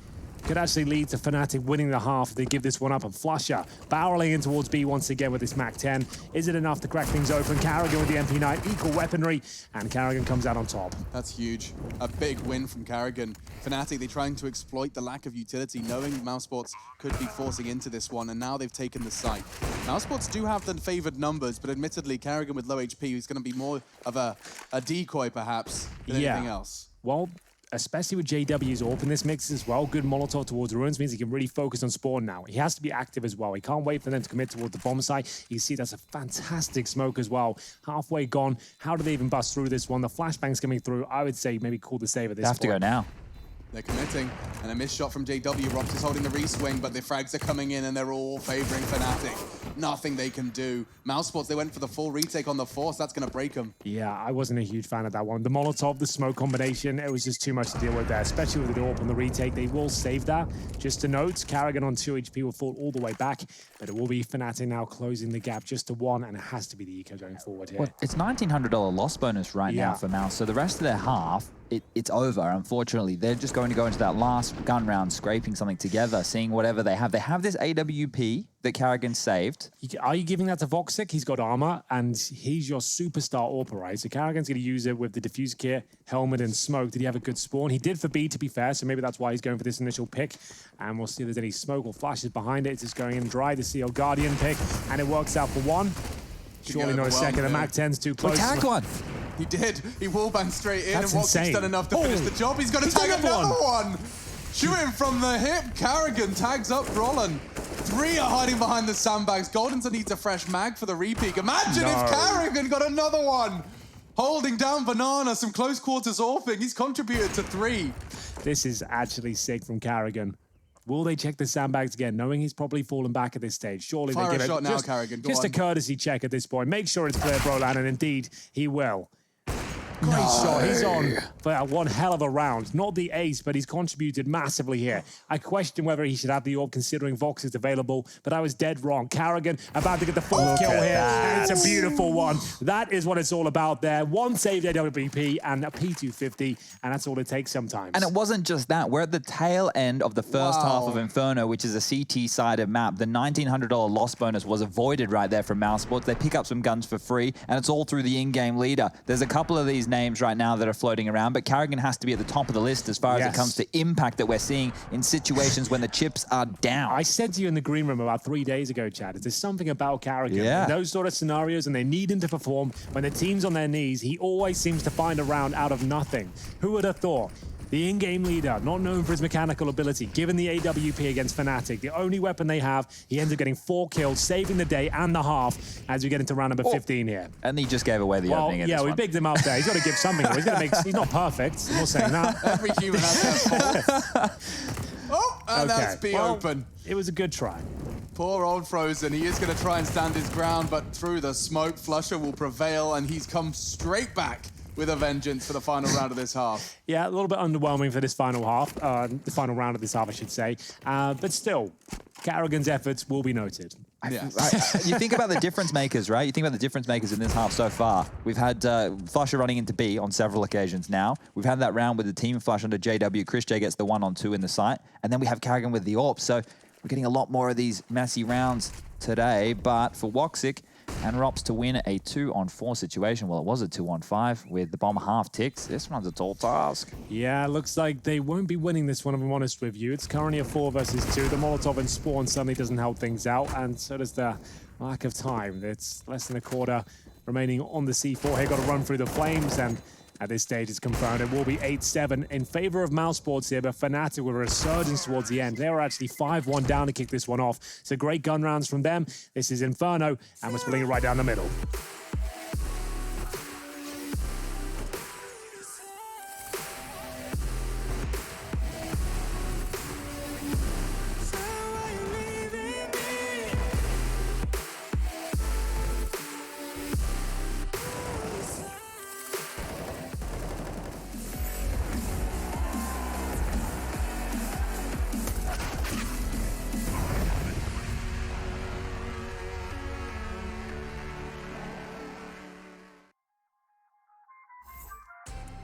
Could actually lead to Fnatic winning the half if they give this one up. And Flusher barreling in towards B once again with this MAC-10. Is it enough to crack things open? Kerrigan with the MP9, equal weaponry, and Kerrigan comes out on top. That's huge. A big win from Kerrigan. Fnatic, they're trying to exploit the lack of utility, knowing mousesports could be forcing into this one, and now they've taken the site. Mousesports do have the favored numbers, but admittedly, Kerrigan with low HP is going to be more of a decoy, perhaps, than anything else. Well, especially with JW's AWP in this mix as well. Good Molotov towards Ruins means he can really focus on spawn now. He has to be active as well. He can't wait for them to commit towards the bomb site. You see that's a fantastic smoke as well. Halfway gone. How do they even bust through this one? The flashbang's coming through. I would say maybe call the save at this point. They have to go now. They're committing, and a missed shot from JW. Rops is holding the re-swing, but the frags are coming in, and they're all favoring Fnatic. Nothing they can do. Mousesports, they went for the full retake on the force. That's going to break them. Yeah, I wasn't a huge fan of that one. The Molotov, the smoke combination, it was just too much to deal with there, especially with the AWP on the retake. They will save that. Just to note, Kerrigan on 2 HP will fall all the way back, but it will be Fnatic now closing the gap just to 1, and it has to be the eco going forward here. Well, it's $1,900 loss bonus right now for Mouse, so the rest of their half, it's over, unfortunately. They're just going to go into that last gun round, scraping something together, seeing whatever they have. They have this AWP that Kerrigan saved. Are you giving that to Voxic? He's got armor, and he's your superstar AWPer, right? So Kerrigan's going to use it with the diffuser kit, helmet, and smoke. Did he have a good spawn? He did for B, to be fair, so maybe that's why he's going for this initial pick. And we'll see if there's any smoke or flashes behind it. It's just going in dry, the CL Guardian pick, and it works out for 1. Surely not a second. The MAC-10's too close. We tagged one. He did. He wallbanged straight in, That's and Woxic's insane. done enough to finish the job. He's going to tag another one. Shooting from the hip. Kerrigan tags up Brollan. 3 are hiding behind the sandbags. Goldenson needs a fresh mag for the repeat. Imagine if Kerrigan got another one. Holding down Banana, some close quarters AWPing. He's contributed to 3. This is actually sick from Kerrigan. Will they check the sandbags again, knowing he's probably fallen back at this stage? Surely they give it now, Kerrigan. just a courtesy check at this point. Make sure it's clear, Brollan, and indeed he will. Great shot. He's on for one hell of a round. Not the ace, but he's contributed massively here. I question whether he should have the AWP considering Vox is available, but I was dead wrong. Kerrigan about to get the 4th kill here, and it's a beautiful one. That is what it's all about there. 1 saved AWP and a P250, and that's all it takes sometimes. And it wasn't just that. We're at the tail end of the first half of Inferno, which is a CT-sided map. The $1,900 loss bonus was avoided right there from mousesports. They pick up some guns for free, and it's all through the in-game leader. There's a couple of these names right now that are floating around, but Carrigan has to be at the top of the list as far as it comes to impact that we're seeing in situations when the chips are down. I said to you in the green room about 3 days ago, Chad, there's something about Carrigan. In those sort of scenarios, and they need him to perform, when the team's on their knees, he always seems to find a round out of nothing. Who would have thought? The in-game leader, not known for his mechanical ability, given the AWP against Fnatic, the only weapon they have, he ends up getting 4 kills, saving the day and the half as we get into round number 15 here. And he just gave away the opening in this we one. bigged him up there. He's got to give something. He's not perfect. I'm not saying that. Every human has that fault. That's B open. It was a good try. Poor old Frozen. He is going to try and stand his ground, but through the smoke, Flusher will prevail, and he's come straight back with a vengeance for the final round of this half. Yeah, a little bit underwhelming for this final half, the final round of this half, I should say. But still, Carrigan's efforts will be noted. You think about the difference makers, right? You think about the difference makers in this half so far. We've had Flusher running into B on several occasions now. We've had that round with the team flush under JW. Chris J gets the 1-on-2 in the site. And then we have Carrigan with the AWP. So we're getting a lot more of these messy rounds today. But for Woxic and Rops to win a 2-on-4 situation, well, it was a 2-on-5 with the bomb half ticks. This one's a tall task. Yeah, looks like they won't be winning this one, if I'm honest with you. It's currently a 4 versus 2. The Molotov and Spawn suddenly doesn't help things out, and so does the lack of time. It's less than a quarter remaining on the C4 here. Got to run through the flames, and at this stage, it's confirmed it will be 8-7 in favor of mousesports here, but Fnatic with a resurgence towards the end. They were actually 5-1 down to kick this one off. So great gun rounds from them. This is Inferno, and we're splitting it right down the middle.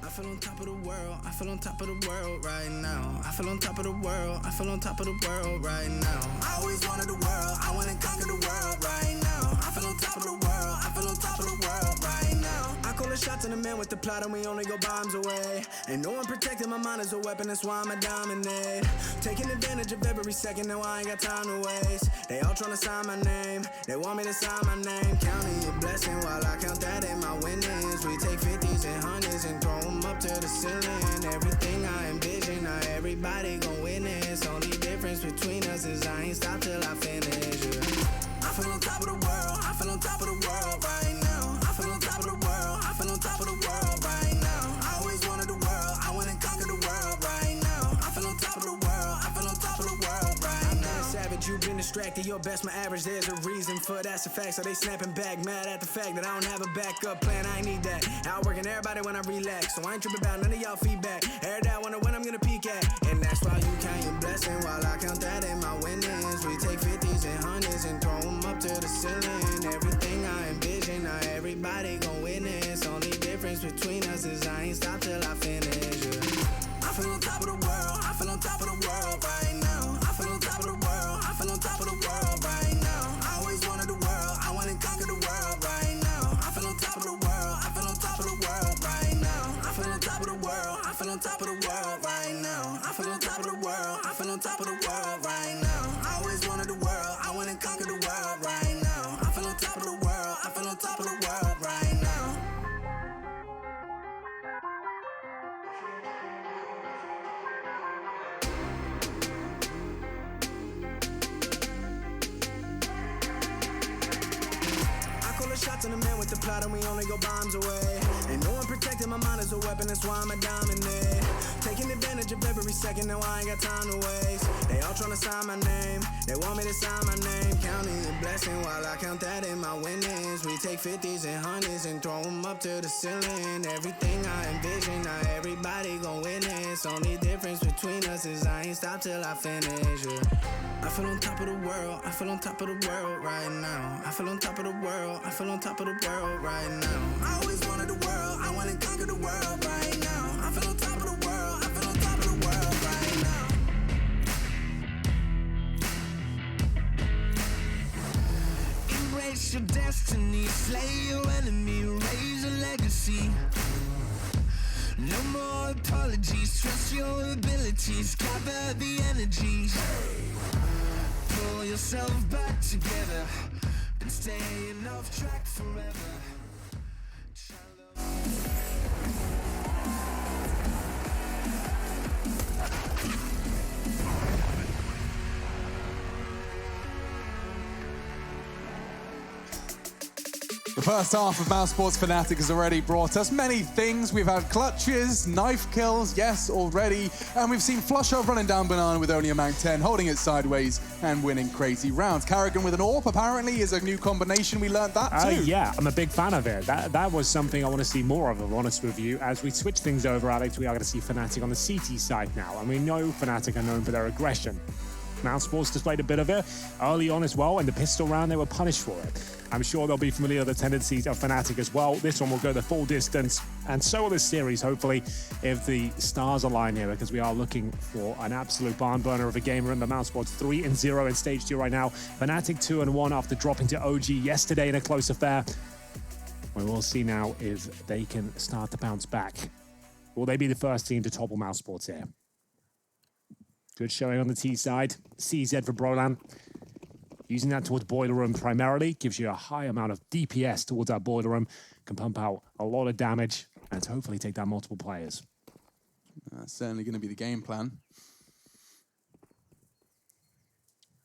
I feel on top of the world, I feel on top of the world right now. I feel on top of the world, I feel on top of the world right now. I always wanted the world, I want to conquer the world right now. I feel on top of the world, I feel on top of the world right now. I call the shots in the man with the plot and we only go bombs away. Ain't no one protecting my mind as a weapon, that's why I'ma dominate. Taking advantage of every second, now I ain't got time to waste. They all tryna sign my name, they want me to sign my name. Counting your blessing while I count that in my winnings. We take 50s and 100s and throw them up to the ceiling. Everything I envision, now everybody gon' witness. Only difference between us is I ain't stop till I finish. I feel on top of the world, I feel on top of the world right now. I feel on top of the world, I feel on top of the world right now. I always wanted the world, I wanna conquer the world right now. I feel on top of the world, I feel on top of the world right now. Savage, you've been distracted, your best my average, there's a reason for that's a fact. So they snapping back, mad at the fact that I don't have a backup plan, I ain't need that. Outworking everybody when I relax, so I ain't tripping about none of y'all feedback. Heard that, wonder when I'm gonna peak at. And that's why you count your blessing while I count that in my winnings. We take 50s and 100s and throw them up to the ceiling. Everything I envision, now everybody gon' witness. Only difference between us is I ain't stop till I finish. I feel on top of the world, I feel on top of the world right now. I feel on top of the world, I feel on top of the world right now. I always wanted the world, I wanna conquer the world right now. I feel on top of the world, I feel on top of the world right now. I feel on top of the world, I feel on top of the world right now. I feel on top of the world, I feel on top of the world right now. I always wanted the world, I wanna conquer the world right now. I feel on top of the world, I feel on top of the world right now. Shots in the man with the plot and we only go bombs away. Ain't no one protecting my mind as a weapon, that's why I'ma dominate. Taking advantage of every second, now I ain't got time to waste. They all tryna sign my name, they want me to sign my name. Counting your blessing while I count that in my winnings. We take 50s and 100s and throw them up to the ceiling. Everything I envision, now everybody gon' witness. Only difference between us is I ain't stop till I finish. I feel on top of the world, I feel on top of the world right now. I feel on top of the world, I feel on top of the world right now. I always wanted the world, I wanna conquer the world right now. I feel on top of the world, I feel on top of the world right now. Embrace your destiny, slay your enemy, raise a legacy. no apologies. Trust your abilities, gather the energy. Pull yourself back together. Been staying off track forever. The first half of mousesports Fnatic has already brought us many things. We've had clutches, knife kills, yes, already. And we've seen Flushov running down Banana with only a Mount 10, holding it sideways and winning crazy rounds. Karrigan with an AWP apparently is a new combination. We learned that too. Yeah, I'm a big fan of it. That was something I want to see more of, I'm honest with you. As we switch things over, Alex, we are going to see Fnatic on the CT side now. And we know Fnatic are known for their aggression. mousesports displayed a bit of it early on as well, and the pistol round, they were punished for it. I'm sure they'll be familiar with the tendencies of Fnatic as well. This one will go the full distance, and so will this series, hopefully, if the stars align here, because we are looking for an absolute barn burner of a game. Remember, mousesports 3-0 in Stage 2 right now. Fnatic 2-1 after dropping to OG yesterday in a close affair. We will see now if they can start to bounce back. Will they be the first team to topple mousesports here? Good showing on the T side. CZ for Brolan. Using that towards Boiler Room primarily. Gives you a high amount of DPS towards that Boiler Room. Can pump out a lot of damage and hopefully take down multiple players. That's certainly going to be the game plan.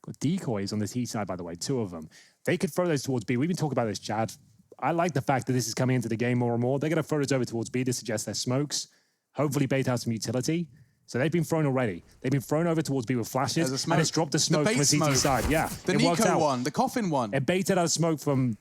Got decoys on the T side, by the way, 2 of them. They could throw those towards B. We've been talking about this, Chad. I like the fact that this is coming into the game more and more. They're going to throw those over towards B to suggest their smokes. Hopefully bait out some utility. So they've been thrown already. They've been thrown over towards B with flashes, and it's dropped the smoke from the CT side. Yeah, the Nico one, the coffin one. It baited out smoke from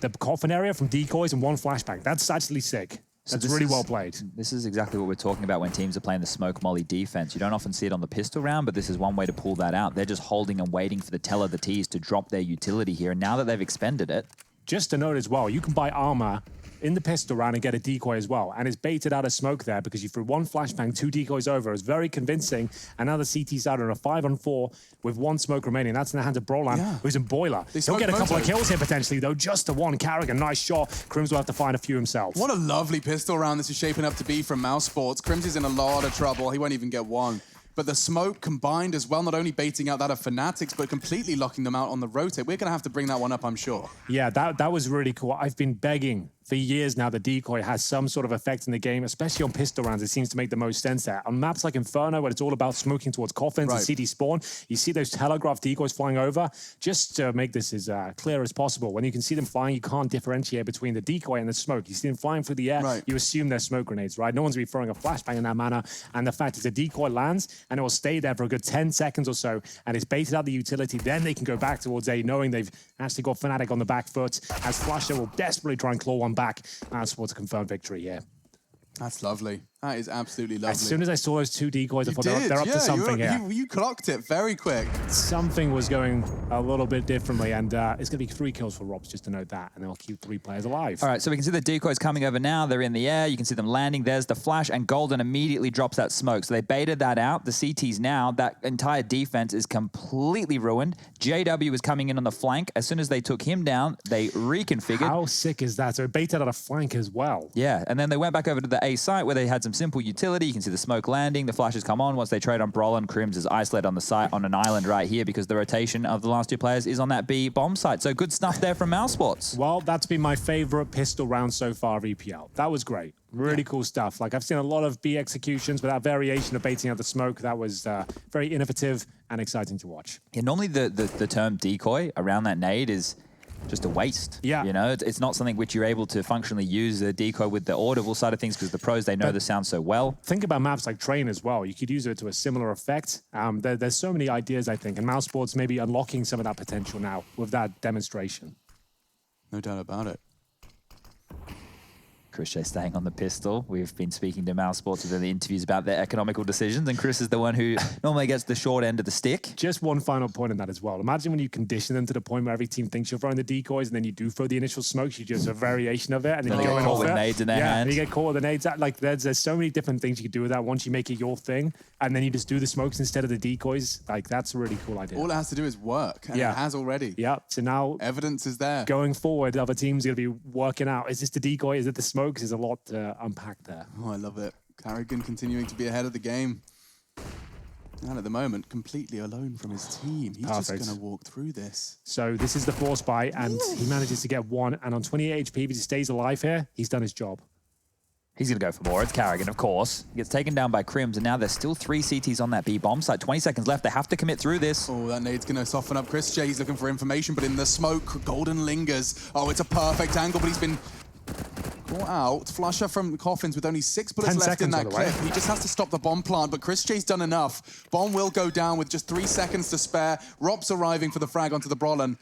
the coffin area, from decoys, and 1 flashbang. That's actually sick. That's really well played. This is exactly what we're talking about when teams are playing the smoke molly defense. You don't often see it on the pistol round, but this is one way to pull that out. They're just holding and waiting for the tail of the T's to drop their utility here, and now that they've expended it... Just to note as well, you can buy armor in the pistol round and get a decoy as well. And it's baited out of smoke there because you threw 1 flashbang, 2 decoys over. It's very convincing. And now the CT's out on a 5-on-4 with 1 smoke remaining. That's in the hands of Brolan, who's in Boiler. He'll get a couple of kills here potentially, though. Just the 1. Karrigan, nice shot. Crims will have to find a few himself. What a lovely pistol round this is shaping up to be from mousesports. Crims is in a lot of trouble. He won't even get 1. But the smoke combined as well, not only baiting out that of Fnatic's, but completely locking them out on the rotate. We're going to have to bring that one up, I'm sure. Yeah, that was really cool. I've been begging for years now the decoy has some sort of effect in the game, especially on pistol rounds. It seems to make the most sense there. On maps like Inferno, where it's all about smoking towards coffins and CT spawn, you see those telegraph decoys flying over. Just to make this as clear as possible, when you can see them flying, you can't differentiate between the decoy and the smoke. You see them flying through the air, you assume they're smoke grenades, right? No one's going to be throwing a flashbang in that manner. And the fact is a decoy lands, and it will stay there for a good 10 seconds or so, and it's baited out the utility. Then they can go back towards A, knowing they've actually got Fnatic on the back foot, as Flusher will desperately try and claw one back. Towards a confirmed victory here. That's lovely. That is absolutely lovely. As soon as I saw those 2 decoys, I thought they're up to something here. You clocked it very quick. Something was going a little bit differently, and it's going to be 3 kills for Robs, just to note that, and they'll keep 3 players alive. All right, so we can see the decoys coming over now. They're in the air. You can see them landing. There's the flash, and Golden immediately drops that smoke. So they baited that out. The CTs now, that entire defense is completely ruined. JW is coming in on the flank. As soon as they took him down, they reconfigured. How sick is that? So it baited out a flank as well. Yeah, and then they went back over to the A site where they had some simple utility. You can see the smoke landing, the flashes come on. Once they trade on Brolan, Crims is isolated on the site on an island right here because the rotation of the last 2 players is on that B bomb site. So good stuff there from mousesports. Well, that's been my favorite pistol round so far of EPL. That was great. Really cool stuff. Like, I've seen a lot of B executions, but that variation of baiting out the smoke, that was very innovative and exciting to watch. Yeah, normally the term decoy around that nade is just a waste. Yeah. You know, it's not something which you're able to functionally use a decoy with the audible side of things because the pros, they know the sound so well. Think about maps like Train as well. You could use it to a similar effect. There's so many ideas, I think, and mousesports may be unlocking some of that potential now with that demonstration. No doubt about it. Chris J staying on the pistol. We've been speaking to mousesports within the interviews about their economical decisions, and Chris is the one who normally gets the short end of the stick. Just one final point on that as well. Imagine when you condition them to the point where every team thinks you're throwing the decoys, and then you do throw the initial smokes, you just a variation of it, and then you go in with nades in their hand. You get caught with the nades. Like, there's so many different things you could do with that once you make it your thing, and then you just do the smokes instead of the decoys. Like, that's a really cool idea. All it has to do is work, and it has already. Yeah, so now evidence is there. Going forward, other teams are going to be working out, is this the decoy, is it the smokes? There's a lot to unpack there. Oh, I love it. Carrigan continuing to be ahead of the game. And at the moment, completely alone from his team. He's just going to walk through this. So this is the force buy, and he manages to get one. And on 28 HP, if he stays alive here, he's done his job. He's going to go for more. It's Carrigan, of course. He gets taken down by Crims, and now there's still 3 CTs on that B bomb site. 20 seconds left. They have to commit through this. Oh, that nade's going to soften up Chris J. He's looking for information, but in the smoke, Golden lingers. Oh, it's a perfect angle, but he's been caught out. Flusher from Coffins with only 6 bullets left in that clip. He just has to stop the bomb plant, but Chris J's done enough. Bomb will go down with just 3 seconds to spare. Rop's arriving for the frag onto the Brolin.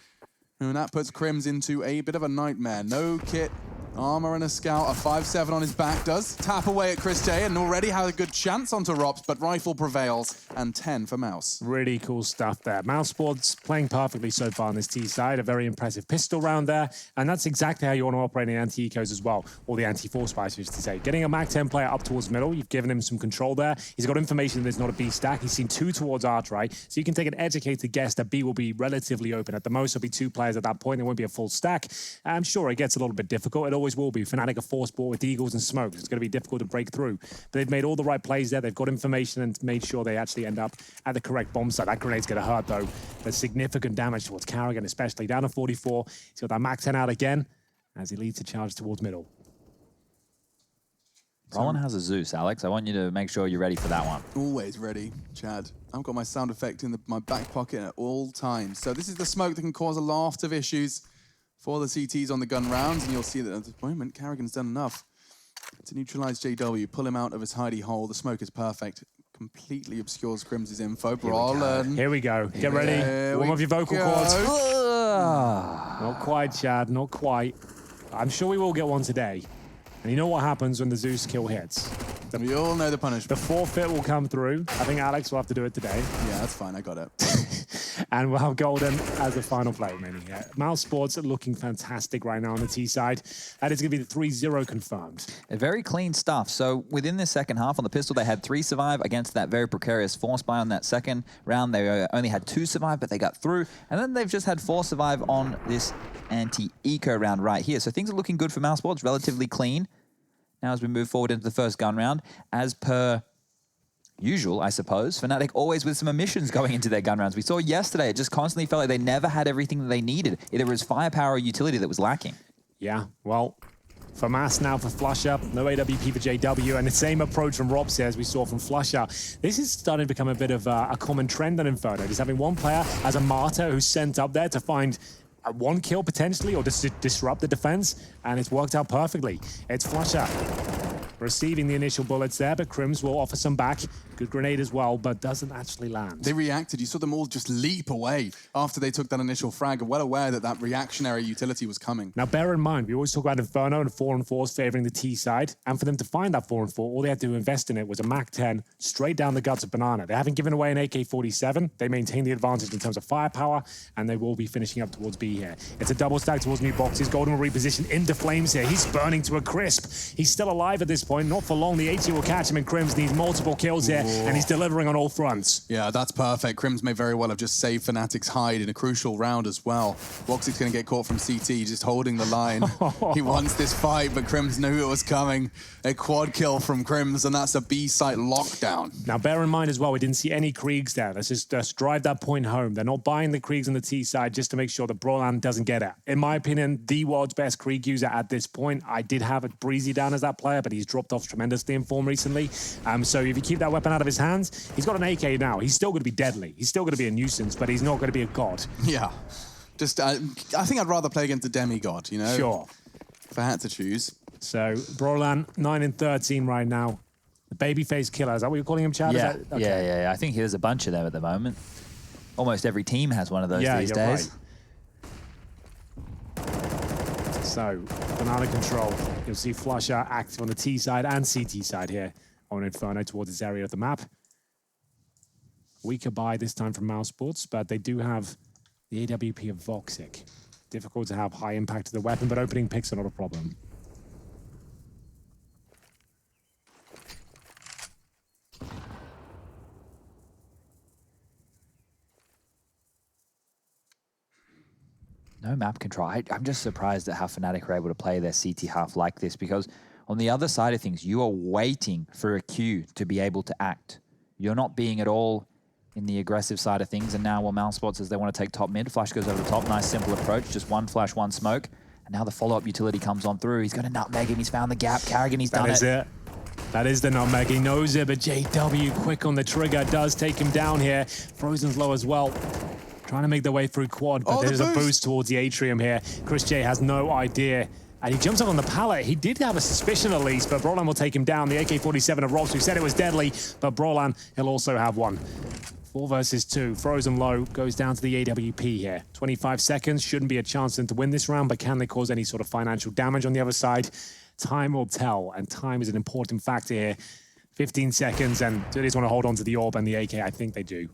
And that puts Crims into a bit of a nightmare. No kit. Armor and a scout, a 5-7 on his back, does tap away at Chris J and already had a good chance onto Rops, but Rifle prevails, and 10 for Mouse. Really cool stuff there. mousesports playing perfectly so far on this T side, a very impressive pistol round there, and that's exactly how you want to operate in anti-ecos as well, or the anti-force bias, to say. Getting a MAC-10 player up towards middle, you've given him some control there. He's got information that there's not a B stack. He's seen 2 towards arch, right? So you can take an educated guess that B will be relatively open. At the most, there'll be 2 players at that point. There won't be a full stack. I'm sure it gets a little bit difficult. It always will be. Fnatic are force bought with Eagles and Smokes. It's going to be difficult to break through. But they've made all the right plays there. They've got information and made sure they actually end up at the correct bomb site. That grenade's going to hurt, though. There's significant damage towards Carrigan, especially down to 44. He's got that MAC-10 out again as he leads the charge towards middle. Brolin has a Zeus, Alex. I want you to make sure you're ready for that one. Always ready, Chad. I've got my sound effect in my back pocket at all times. So this is the smoke that can cause a lot of issues for the CTs on the gun rounds, and you'll see that at the moment, Carrigan's done enough to neutralize JW, pull him out of his hidey hole. The smoke is perfect. Completely obscures Crims' info. Brolin. Here we go. Get ready. Warm up your vocal cords. Not quite, Chad. Not quite. I'm sure we will get one today. And you know what happens when the Zeus kill hits? We all know the punishment. The forfeit will come through. I think Alex will have to do it today. Yeah, that's fine. I got it. And we'll have Golden as the final play, Manny. Yeah. mousesports are looking fantastic right now on the T side. That is going to be the 3-0 confirmed. Very clean stuff. So within the second half on the pistol, they had 3 survive against that very precarious force buy on that second round. They only had 2 survive, but they got through. And then they've just had 4 survive on this anti-eco round right here. So things are looking good for mousesports, relatively clean. Now as we move forward into the first gun round, as per usual, I suppose, Fnatic always with some omissions going into their gun rounds. We saw yesterday, it just constantly felt like they never had everything that they needed. Either it was firepower or utility that was lacking. Yeah, well, for Mass now for Flusher, no AWP for JW, and the same approach from Robs as we saw from Flusher. This is starting to become a bit of a common trend on Inferno, just having one player as a martyr who's sent up there to find one kill potentially, or just to disrupt the defense, and it's worked out perfectly. It's Flusher receiving the initial bullets there, but Crims will offer some back. Good grenade as well, but doesn't actually land. They reacted. You saw them all just leap away after they took that initial frag, well aware that that reactionary utility was coming. Now, bear in mind, we always talk about Inferno and 4-4s favoring the T side, and for them to find that 4-4, all they had to invest in it was a MAC-10 straight down the guts of Banana. They haven't given away an AK-47. They maintain the advantage in terms of firepower, and they will be finishing up towards B here. It's a double stack towards new boxes. Golden will reposition into flames here. He's burning to a crisp. He's still alive at this point. Not for long. The HE will catch him, and Crims needs multiple kills here, and he's delivering on all fronts. Yeah, that's perfect. Crims may very well have just saved Fnatic's hide in a crucial round as well. Voxic's going to get caught from CT, just holding the line. He wants this fight, but Crims knew it was coming. A quad kill from Crims, and that's a B site lockdown. Now, bear in mind as well, we didn't see any Kriegs there. Let's just drive that point home. They're not buying the Kriegs on the T side just to make sure that Brolan doesn't get it. In my opinion, the world's best Krieg user at this point. I did have a Breezy down as that player, but he's dropped off tremendously in form recently. So if you keep that weapon out of his hands, he's got an AK now. He's still going to be deadly. He's still going to be a nuisance, but he's not going to be a god. Yeah. Just, I think I'd rather play against a demigod, you know? Sure. If I had to choose. So, Brolan, 9-13 right now. The babyface killer, is that what you're calling him, Chad? Yeah, okay. yeah. I think there's a bunch of them at the moment. Almost every team has one of those these days. Right. So, banana control. You'll see Flusher active on the T side and CT side here on Inferno towards this area of the map. Weaker buy this time from mousesports, but they do have the AWP of Voxic. Difficult to have high impact to the weapon, but opening picks are not a problem. No map control. I'm just surprised at how Fnatic are able to play their CT half like this, because On the other side of things, you are waiting for a cue to be able to act. You're not being at all in the aggressive side of things. And now mousesports as they want to take top mid. Flash goes over the top. Nice, simple approach. Just one flash, one smoke. And now the follow-up utility comes on through. He's got a nutmeg and he's found the gap. Karrigan, he's done it. That is the nutmeg. He knows it, but JW quick on the trigger does take him down here. Frozen's low as well. Trying to make their way through quad, but there's a boost towards the atrium here. Chris J has no idea. And he jumps up on the pallet. He did have a suspicion at least, but Brolan will take him down. The AK-47 of Robs, who said it was deadly, but Brolan, he'll also have one. 4 versus 2. Frozen low goes down to the AWP here. 25 seconds. Shouldn't be a chance for them to win this round, but can they cause any sort of financial damage on the other side? Time will tell, and time is an important factor here. 15 seconds, and they just want to hold on to the AWP and the AK. I think they do.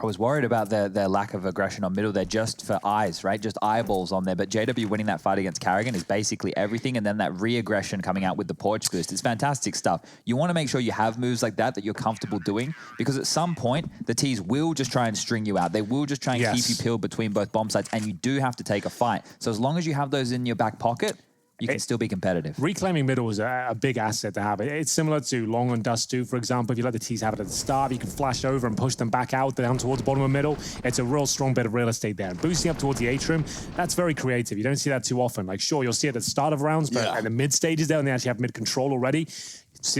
I was worried about their lack of aggression on middle. They're just for eyes, right? Just eyeballs on there. But JW winning that fight against Karrigan is basically everything. And then that re-aggression coming out with the porch boost. It's fantastic stuff. You want to make sure you have moves like that you're comfortable doing. Because at some point, the T's will just try and string you out. They will just try and keep you peeled between both bomb sites. And you do have to take a fight. So as long as you have those in your back pocket, you can still be competitive. Reclaiming middle is a big asset to have. It's similar to Long and Dust 2, for example. If you let the T's have it at the start, you can flash over and push them back out down towards the bottom of middle. It's a real strong bit of real estate there. And boosting up towards the atrium, that's very creative. You don't see that too often. Like, sure, you'll see it at the start of rounds, but at the mid stages there, when they actually have mid control already,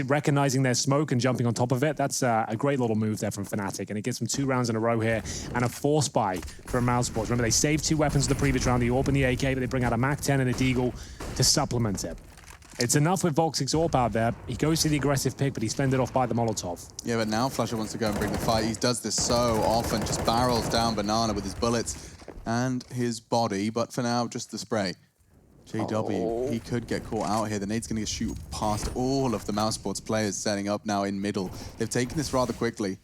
recognizing their smoke and jumping on top of it, that's a great little move there from Fnatic. And it gets them 2 rounds in a row here and a force buy from mousesports. Remember, they saved 2 weapons in the previous round, the AWP and the AK, but they bring out a MAC-10 and a Deagle to supplement it. It's enough with Volxic's AWP out there. He goes to the aggressive pick, but he's fended off by the Molotov. Yeah, but now Flusher wants to go and bring the fight. He does this so often, just barrels down Banana with his bullets and his body. But for now, just the spray. JW, he could get caught out here. The nade's going to shoot past all of the mousesports players setting up now in middle. They've taken this rather quickly.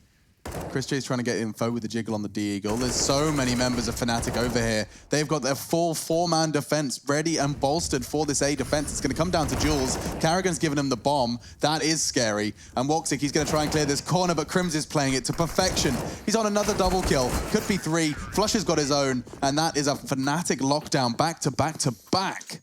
Chris J's trying to get info with the jiggle on the D-Eagle. There's so many members of Fnatic over here. They've got their full 4-man defense ready and bolstered for this A defense. It's going to come down to Jules. Karrigan's given him the bomb. That is scary. And Woxic, he's going to try and clear this corner, but Crims is playing it to perfection. He's on another double kill. Could be 3. Flush has got his own, and that is a Fnatic lockdown back to back to back.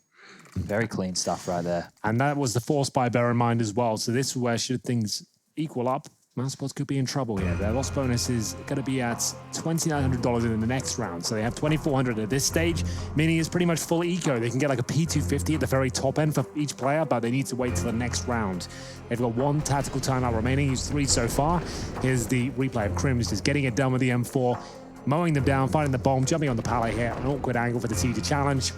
Very clean stuff right there. And that was the force buy, bear in mind as well. So this is where, should things equal up, mousesports could be in trouble here. Their loss bonus is going to be at $2,900 in the next round. So they have $2,400 at this stage, meaning it's pretty much full eco. They can get like a P250 at the very top end for each player, but they need to wait till the next round. They've got 1 tactical timeout remaining. Used 3 so far. Here's the replay of Crims just getting it done with the M4, mowing them down, finding the bomb, jumping on the pallet here. An awkward angle for the T to challenge.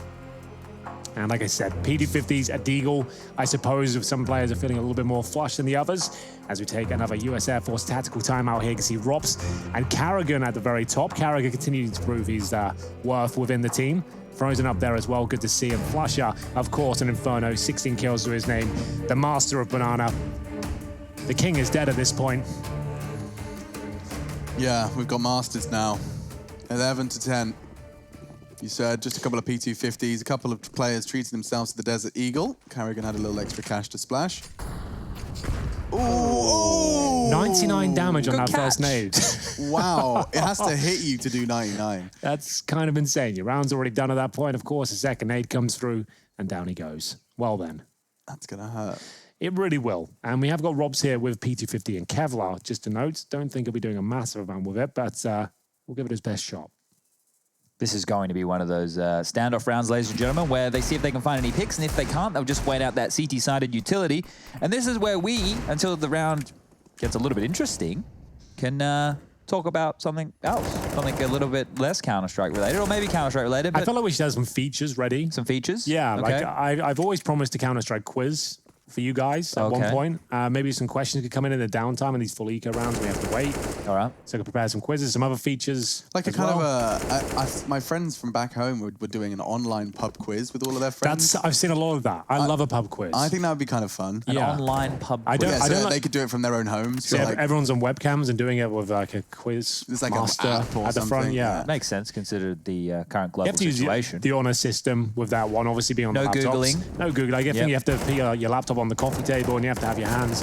And like I said, P250s, a Deagle. I suppose if some players are feeling a little bit more flush than the others, as we take another US Air Force tactical timeout here, you can see Rops and Karrigan at the very top. Karrigan continuing to prove his worth within the team. Frozen up there as well, good to see him. Flusher, of course, an Inferno, 16 kills to his name. The master of Banana. The king is dead at this point. Yeah, we've got Masters now. 11 to 10. You said just a couple of P250s, a couple of players treating themselves to the Desert Eagle. Karrigan had a little extra cash to splash. Ooh! 99 damage on that first nade. Wow, it has to hit you to do 99. That's kind of insane. Your round's already done at that point. Of course, a second nade comes through, and down he goes. Well then. That's going to hurt. It really will. And we have got Robs here with P250 and Kevlar. Just a note, don't think he'll be doing a massive amount with it, but we'll give it his best shot. This is going to be one of those standoff rounds, ladies and gentlemen, where they see if they can find any picks, and if they can't, they'll just wait out that CT-sided utility. And this is where we, until the round gets a little bit interesting, can talk about something else, something a little bit less Counter-Strike related, or maybe Counter-Strike related. But I feel like we should have some features ready. Some features? Yeah, okay. like I've always promised a Counter-Strike quiz for you guys at one point. Maybe some questions could come in the downtime in these full eco rounds. We have to wait. All right. So I could prepare some quizzes, some other features. Like a kind of my friends from back home were doing an online pub quiz with all of their friends. I've seen a lot of that. I love a pub quiz. I think that would be kind of fun. An online pub quiz. Yeah, so they could do it from their own homes. So everyone's on webcams and doing it with like a quiz It's like master an app or at the front. Yeah. Makes sense considered the current global You have to situation. use the honor system with that one, obviously being on no laptops. Googling. No Googling. I think you have to put your laptop laptop on the coffee table, and you have to have your hands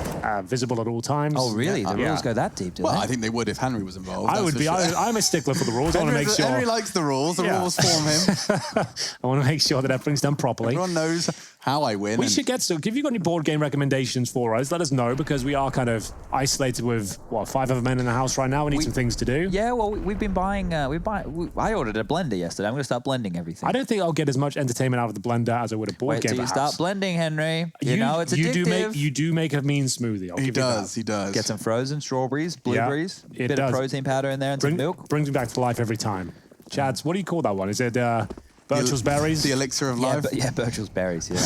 visible at all times. Oh, really? The rules go that deep, do Well, they? I think they would if Henry was involved. I would be. Sure. I'm a stickler for the rules. I want to make sure. Henry likes the rules. The rules form him. I want to make sure that everything's done properly. Everyone knows how I win. We should get so. If you've got any board game recommendations for us, let us know, because we are kind of isolated with 5 other men in the house right now. We need some things to do. Yeah, well, we've been buying. I ordered a blender yesterday. I'm going to start blending everything. I don't think I'll get as much entertainment out of the blender as I would a board Wait game. till you start blending, Henry. You know it's addictive. You do make a mean smoothie. I'll give you that. He does. Get some frozen strawberries, blueberries, it bit does. of protein powder in there, and some milk. Brings me back to life every time. Chads, what do you call that one? Is it Birchall's berries? The elixir of life? Yeah, Birchall's berries, yeah.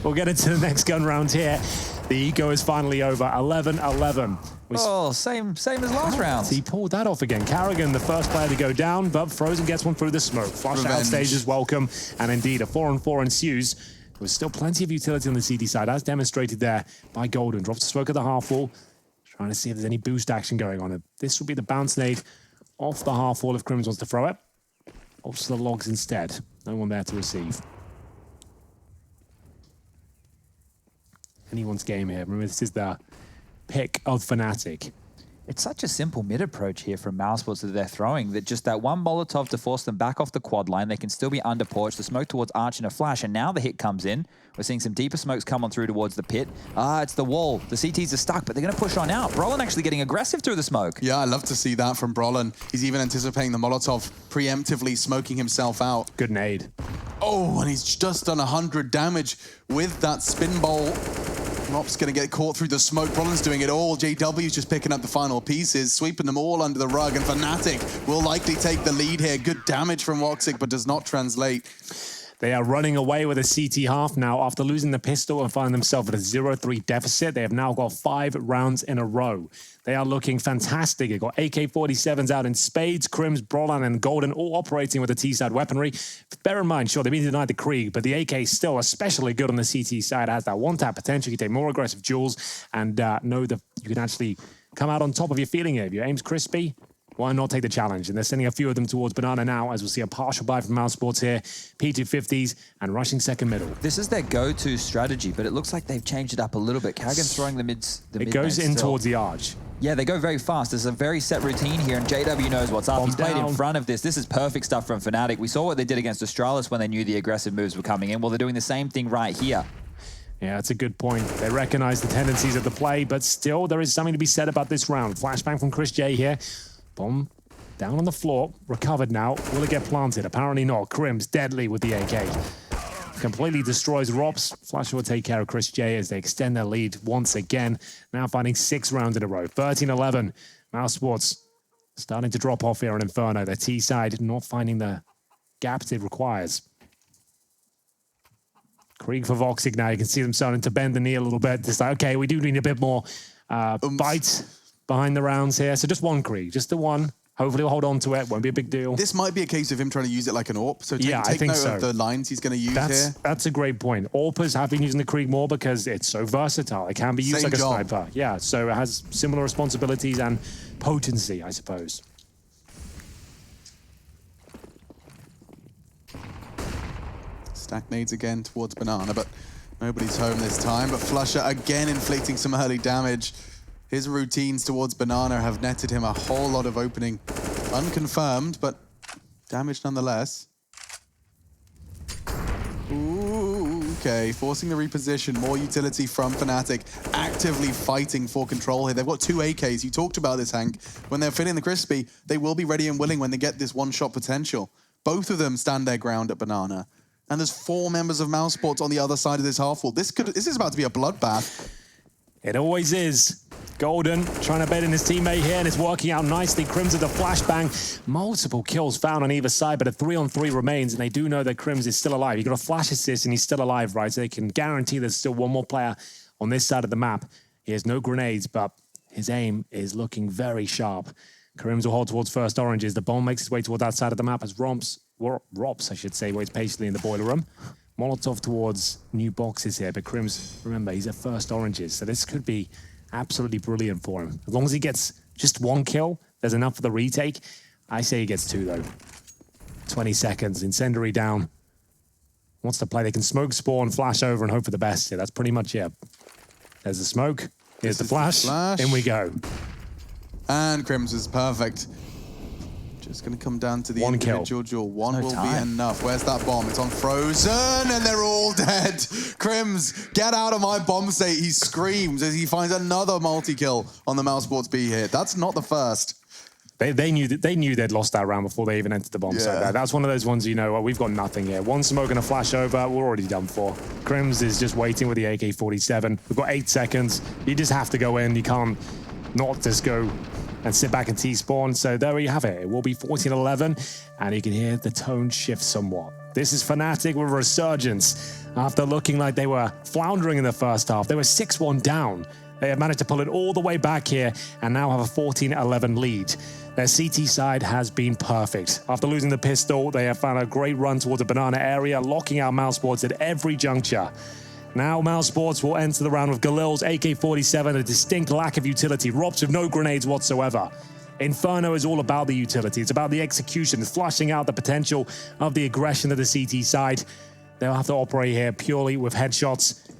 We'll get into the next gun round here. The eco is finally over. 11-11. Oh, same as last round. He pulled that off again. Carrigan, the first player to go down, but Frozen gets one through the smoke. Flush out stage is welcome, and indeed a 4-on-4 ensues. There's still plenty of utility on the CT side, as demonstrated there by Golden. Drops the smoke at the half wall, trying to see if there's any boost action going on. This will be the bounce nade off the half wall if Crims wants to throw it. Off to the logs instead. No one there to receive. Anyone's game here. Remember, this is the pick of Fnatic. It's such a simple mid approach here from mousesports that they're throwing, that just that one Molotov to force them back off the quad line. They can still be under porch. The smoke towards Arch in a flash, and now the hit comes in. We're seeing some deeper smokes come on through towards the pit. It's the wall. The CTs are stuck, but they're going to push on out. Brolin actually getting aggressive through the smoke. Yeah, I love to see that from Brolin. He's even anticipating the Molotov, preemptively smoking himself out. Good nade. Oh, and he's just done 100 damage with that spin bowl. Rop's going to get caught through the smoke. Brolin's doing it all. JW's just picking up the final pieces, sweeping them all under the rug, and Fnatic will likely take the lead here. Good damage from Woxic, but does not translate. They are running away with a CT half now after losing the pistol and finding themselves at a 0-3 deficit. They have now got 5 rounds in a row. They are looking fantastic. They've got AK-47s out in spades, Crims, Brolin, and Golden all operating with the T-side weaponry. Bear in mind, sure, they've been denied the Krieg, but the AK is still especially good on the CT side. It has that one-tap potential. You can take more aggressive duels and know that you can actually come out on top of your feeling here. If your aim's crispy, why not take the challenge? And they're sending a few of them towards Banana now, as we'll see a partial buy from mousesports here. P250s and rushing second middle. This is their go-to strategy, but it looks like they've changed it up a little bit. Carrigan's throwing the mids. It goes in towards the arch. Yeah, they go very fast. There's a very set routine here, and JW knows what's up. He's played in front of this. This is perfect stuff from Fnatic. We saw what they did against Astralis when they knew the aggressive moves were coming in. Well, they're doing the same thing right here. Yeah, that's a good point. They recognize the tendencies of the play, but still there is something to be said about this round. Flashbang from Chris J here. Bomb down on the floor, recovered now. Will it get planted? Apparently not. Crims deadly with the AK. Completely destroys Robs. Flash will take care of Chris J as they extend their lead once again. Now finding 6 rounds in a row. 13-11. mousesports starting to drop off here in Inferno. Their T side not finding the gaps it requires. Krieg for Woxic now. You can see them starting to bend the knee a little bit. It's like, okay, we do need a bit more bite behind the rounds here. So just one Krieg, just the one. Hopefully we'll hold on to it. Won't be a big deal. This might be a case of him trying to use it like an AWP. So take note of the lines he's going to use here. That's a great point. AWPers have been using the Krieg more because it's so versatile. It can be used like a sniper. Yeah, so it has similar responsibilities and potency, I suppose. Stack nades again towards Banana, but nobody's home this time. But Flusher again inflicting some early damage. His routines towards Banana have netted him a whole lot of opening. Unconfirmed, but damage nonetheless. Ooh, okay, forcing the reposition. More utility from Fnatic. Actively fighting for control here. They've got 2 AKs. You talked about this, Hank. When they're feeling the crispy, they will be ready and willing when they get this one-shot potential. Both of them stand their ground at Banana. And there's 4 members of mousesports on the other side of this half wall. This is about to be a bloodbath. It always is. Golden trying to bait in his teammate here, and it's working out nicely. Crims with a flashbang. Multiple kills found on either side, but a 3-on-3 remains, and they do know that Crims is still alive. He got a flash assist, and he's still alive, right? So they can guarantee there's still one more player on this side of the map. He has no grenades, but his aim is looking very sharp. Crims will hold towards first oranges. The bomb makes its way towards that side of the map as Rops, I should say, waits patiently in the boiler room. Molotov towards new boxes here, but Crims, remember, he's at first oranges, so this could be absolutely brilliant for him. As long as he gets just 1 kill, there's enough for the retake. I say he gets 2, though. 20 seconds, incendiary down. wants to play. They can smoke spawn, flash over, and hope for the best here. That's pretty much it. There's the smoke. Here's the flash. In we go. And Crims is perfect. Just going to come down to the One individual duel. One will time. be enough. Where's that bomb? It's on Frozen, and they're all dead. Crims, get out of my bomb state. He screams as he finds another multi-kill on the mousesports B hit. That's not the first. They knew they'd lost that round before they even entered the bomb site. That's one of those ones, you know, well, we've got nothing here. One smoke and a flash over, we're already done for. Crims is just waiting with the AK-47. We've got 8 seconds. You just have to go in. You can't not just go and sit back and T-spawn. So there you have it. It will be 14-11, and you can hear the tone shift somewhat. This is Fnatic with a resurgence. After looking like they were floundering in the first half, they were 6-1 down. They have managed to pull it all the way back here and now have a 14-11 lead. Their CT side has been perfect. After losing the pistol, they have found a great run towards the banana area, locking out mousesports at every juncture. Now mousesports will enter the round with Galil's AK-47, a distinct lack of utility, Robs with no grenades whatsoever. Inferno is all about the utility. It's about the execution, it's flashing out the potential of the aggression of the CT side. They'll have to operate here purely with headshots.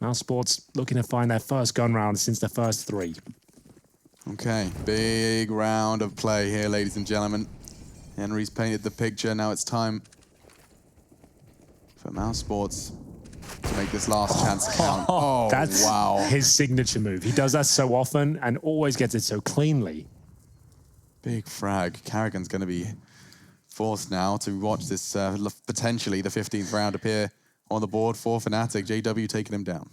mousesports looking to find their first gun round since the first 3. Okay, big round of play here, ladies and gentlemen. Henry's painted the picture. Now it's time for mousesports to make this last chance count. Oh, that's wow. his signature move. He does that so often and always gets it so cleanly. Big frag. Carrigan's going to be forced now to watch this potentially the 15th round appear on the board for Fnatic. JW taking him down.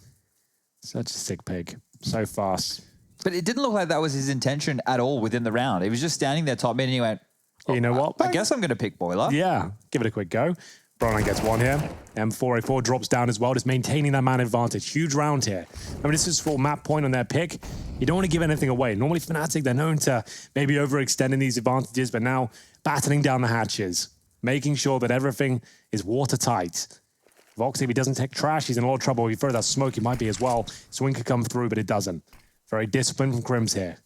Such a sick pick. So fast. But it didn't look like that was his intention at all within the round. He was just standing there top mid and he went, oh, you know what? I guess I'm going to pick Boiler. Yeah, give it a quick go. Bronan gets one here. M4A4 drops down as well, just maintaining that man advantage. Huge round here. I mean, this is for map point on their pick. You don't want to give anything away. Normally Fnatic, they're known to maybe overextending these advantages, but now battening down the hatches, making sure that everything is watertight. Vox, if he doesn't take trash, he's in a lot of trouble. If you throw that smoke, he might be as well. Swing could come through, but it doesn't. Very disciplined from Crims here.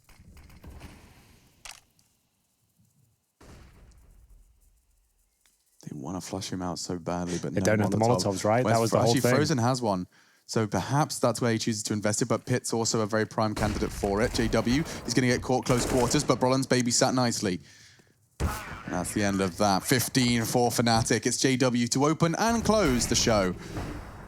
They want to flush him out so badly, but They no don't have the Molotovs, right? That was the whole thing. Frozen has one, so perhaps that's where he chooses to invest it, but Pitt's also a very prime candidate for it. JW is going to get caught close quarters, but Brolin's baby sat nicely. And that's the end of that. 15 for Fnatic. It's JW to open and close the show.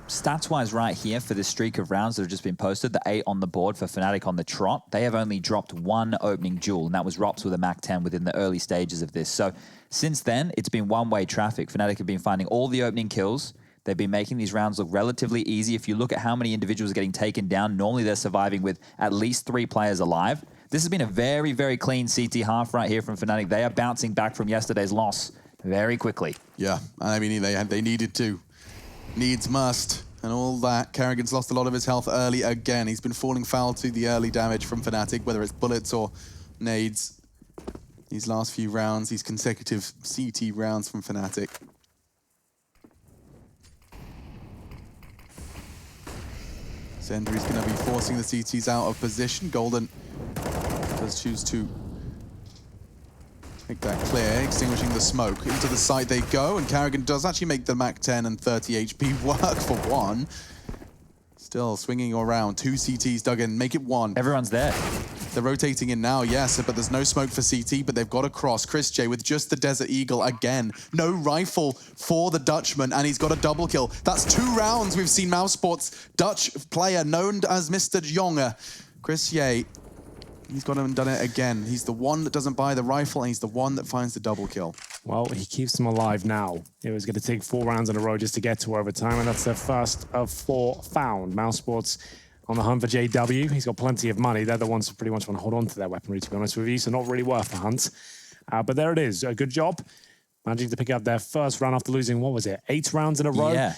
Stats-wise right here for this streak of rounds that have just been posted, the 8 on the board for Fnatic on the trot, they have only dropped 1 opening duel, and that was Rops with a MAC-10 within the early stages of this. So since then, it's been one-way traffic. Fnatic have been finding all the opening kills. They've been making these rounds look relatively easy. If you look at how many individuals are getting taken down, normally they're surviving with at least 3 players alive. This has been a very, very clean CT half right here from Fnatic. They are bouncing back from yesterday's loss very quickly. Yeah, I mean, they needed to. Needs must. And all that. Carrigan's lost a lot of his health early again. He's been falling foul to the early damage from Fnatic, whether it's bullets or nades. These last few rounds, these consecutive CT rounds from Fnatic. Zendry's going to be forcing the CTs out of position. Golden does choose to make that clear, extinguishing the smoke. Into the site they go, and Carrigan does actually make the MAC-10 and 30 HP work for one. Still swinging around. 2 CTs dug in, make it 1. Everyone's there. They're rotating in now, yes, but there's no smoke for CT, but they've got a cross. Chris J with just the Desert Eagle again. No rifle for the Dutchman, and he's got a double kill. That's 2 rounds we've seen mousesports Dutch player known as Mr. Jonge. Chris J, he's gone and done it again. He's the one that doesn't buy the rifle, and he's the one that finds the double kill. Well, he keeps them alive now. It was going to take 4 rounds in a row just to get to overtime, and that's the first of 4 found. mousesports on the hunt for JW. He's got plenty of money. They're the ones who pretty much want to hold on to their weaponry, to be honest with you, so not really worth the hunt. But there it is. A good job. Managing to pick up their first round after losing, what was it, 8 rounds in a row? Yeah.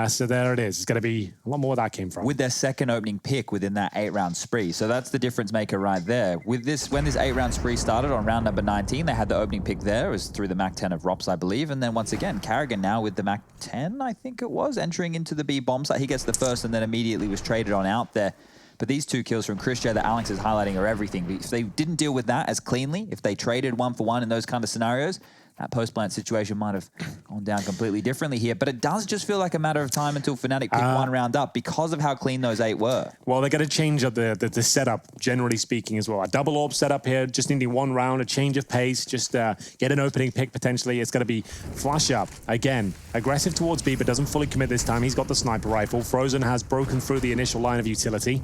So there it is. It's going to be a lot more where that came from. With their second opening pick within that 8-round spree. So that's the difference maker right there. With this, when this 8-round spree started on round number 19, they had the opening pick there. It was through the MAC-10 of Rops, I believe. And then once again, Carrigan now with the MAC-10, I think it was, entering into the B bomb site. He gets the first and then immediately was traded on out there. But these 2 kills from Chris J that Alex is highlighting are everything. If they didn't deal with that as cleanly, if they traded 1 for 1 in those kind of scenarios, that post-plant situation might have gone down completely differently here. But it does just feel like a matter of time until Fnatic pick one round up because of how clean those 8 were. Well, they're going to change up the setup, generally speaking, as well. A double orb setup here, just needing one round, a change of pace, just get an opening pick potentially. It's going to be flash up. Again, aggressive towards B, but doesn't fully commit this time. He's got the sniper rifle. Frozen has broken through the initial line of utility.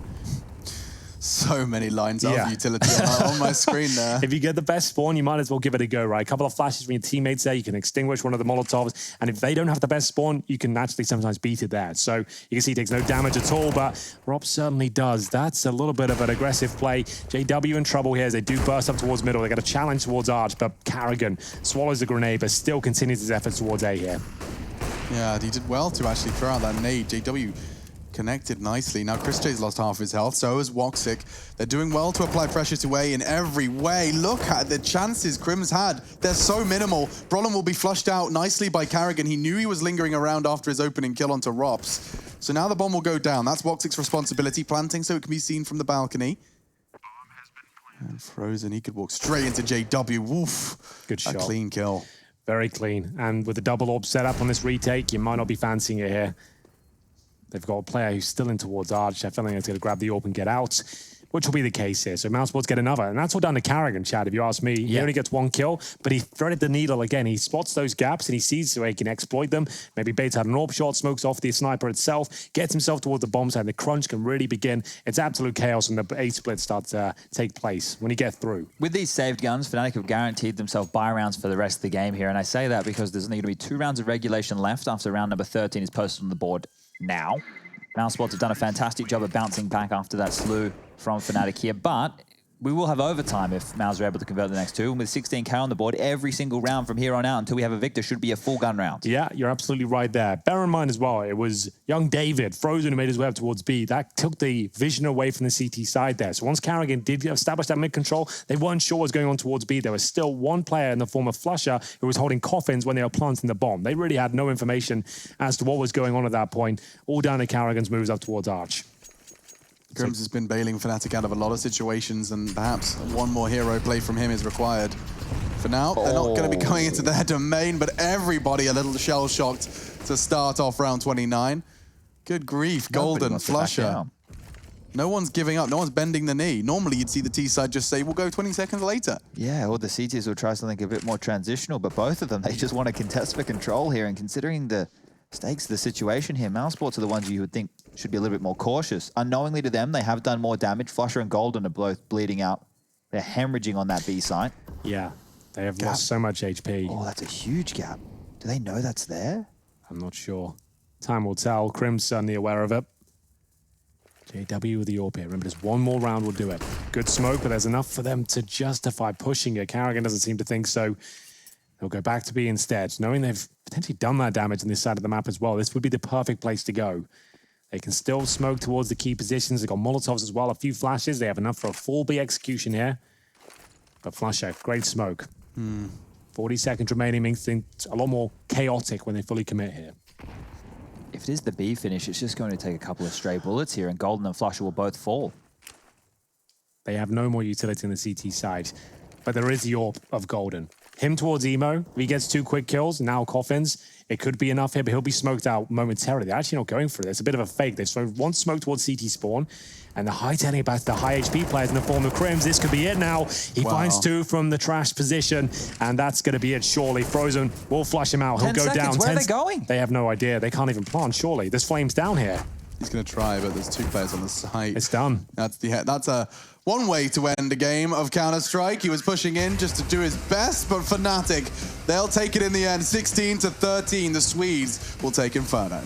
So many lines of utility on my screen there. If you get the best spawn, you might as well give it a go, right? A couple of flashes from your teammates there, you can extinguish one of the Molotovs, and if they don't have the best spawn, you can actually sometimes beat it there. So you can see he takes no damage at all, but Rob certainly does. That's a little bit of an aggressive play. JW in trouble here as they do burst up towards middle. They got a challenge towards Arch, but Carrigan swallows the grenade, but still continues his efforts towards A here. Yeah, he did well to actually throw out that nade. JW connected nicely. Now Chris J's lost half his health, so has Woxic. They're doing well to apply pressure to A in every way. Look at the chances Crim's had. They're so minimal. Brolin will be flushed out nicely by Carrigan. He knew he was lingering around after his opening kill onto Rops. So now the bomb will go down. That's Woxic's responsibility, planting so it can be seen from the balcony. And Frozen, he could walk straight into JW. Woof. Good shot. A clean kill. Very clean. And with the double orb set up on this retake, you might not be fancying it here. They've got a player who's still in towards Arch. I feel like he's going to grab the orb and get out, which will be the case here. So mousesports get another, and that's all down to Carrigan, Chad, if you ask me. He only gets 1 kill, but he threaded the needle again. He spots those gaps, and he sees where he can exploit them. Maybe baits out an orb shot, smokes off the sniper itself, gets himself towards the bomb side, and the crunch can really begin. It's absolute chaos, and the A split starts to take place when you get through. With these saved guns, Fnatic have guaranteed themselves buy rounds for the rest of the game here, and I say that because there's only going to be 2 rounds of regulation left after round number 13 is posted on the board now. mousesports have done a fantastic job of bouncing back after that slew from Fnatic here, but we will have overtime if Mouse are able to convert the next 2. And with 16k on the board, every single round from here on out until we have a victor should be a full gun round. Yeah, you're absolutely right there. Bear in mind as well, it was young David, Frozen, who made his way up towards B. That took the vision away from the CT side there. So once Carrigan did establish that mid-control, they weren't sure what was going on towards B. There was still one player in the form of Flusher who was holding coffins when they were planting the bomb. They really had no information as to what was going on at that point. All down to Carrigan's moves up towards Arch. Grims has been bailing Fnatic out of a lot of situations, and perhaps one more hero play from him is required. For now, they're not going to be going into their domain, but everybody a little shell-shocked to start off round 29. Good grief, Golden, Flusher. No one's giving up, no one's bending the knee. Normally you'd see the T side just say, we'll go 20 seconds later. Yeah, or the CTs will try something a bit more transitional, but both of them, they just want to contest for control here, and considering the stakes of the situation here, mousesports are the ones you would think should be a little bit more cautious. Unknowingly to them, they have done more damage. Flusher and Golden are both bleeding out. They're hemorrhaging on that B site. Yeah, they have lost so much HP. Oh, that's a huge gap. Do they know that's there? I'm not sure. Time will tell. Crim's certainly aware of it. JW with the AWP here. Remember, just one more round will do it. Good smoke, but there's enough for them to justify pushing it. Carrigan doesn't seem to think so. They'll go back to B instead. Knowing they've potentially done that damage on this side of the map as well, this would be the perfect place to go. They can still smoke towards the key positions. They've got Molotovs as well, a few flashes. They have enough for a full B execution here. But Flusher, great smoke. 40 seconds remaining means things a lot more chaotic when they fully commit here. If it is the B finish, it's just going to take a couple of stray bullets here, and Golden and Flusher will both fall. They have no more utility on the CT side, but there is the AWP of Golden. Him towards Emo, if he gets 2 quick kills, now coffins, it could be enough here, but he'll be smoked out momentarily. They're actually not going for it. It's a bit of a fake. They've thrown one smoke towards CT spawn, and the high-tailing back to the high HP players in the form of Crims. This could be it now. He finds 2 from the trash position, and that's going to be it, surely. Frozen will flush him out. He'll go down. Where are they going? They have no idea. They can't even plant, surely. There's flames down here. He's going to try, but there's 2 players on the site. It's done. That's a one way to end a game of Counter-Strike. He was pushing in just to do his best, but Fnatic, they'll take it in the end. 16-13, the Swedes will take Inferno.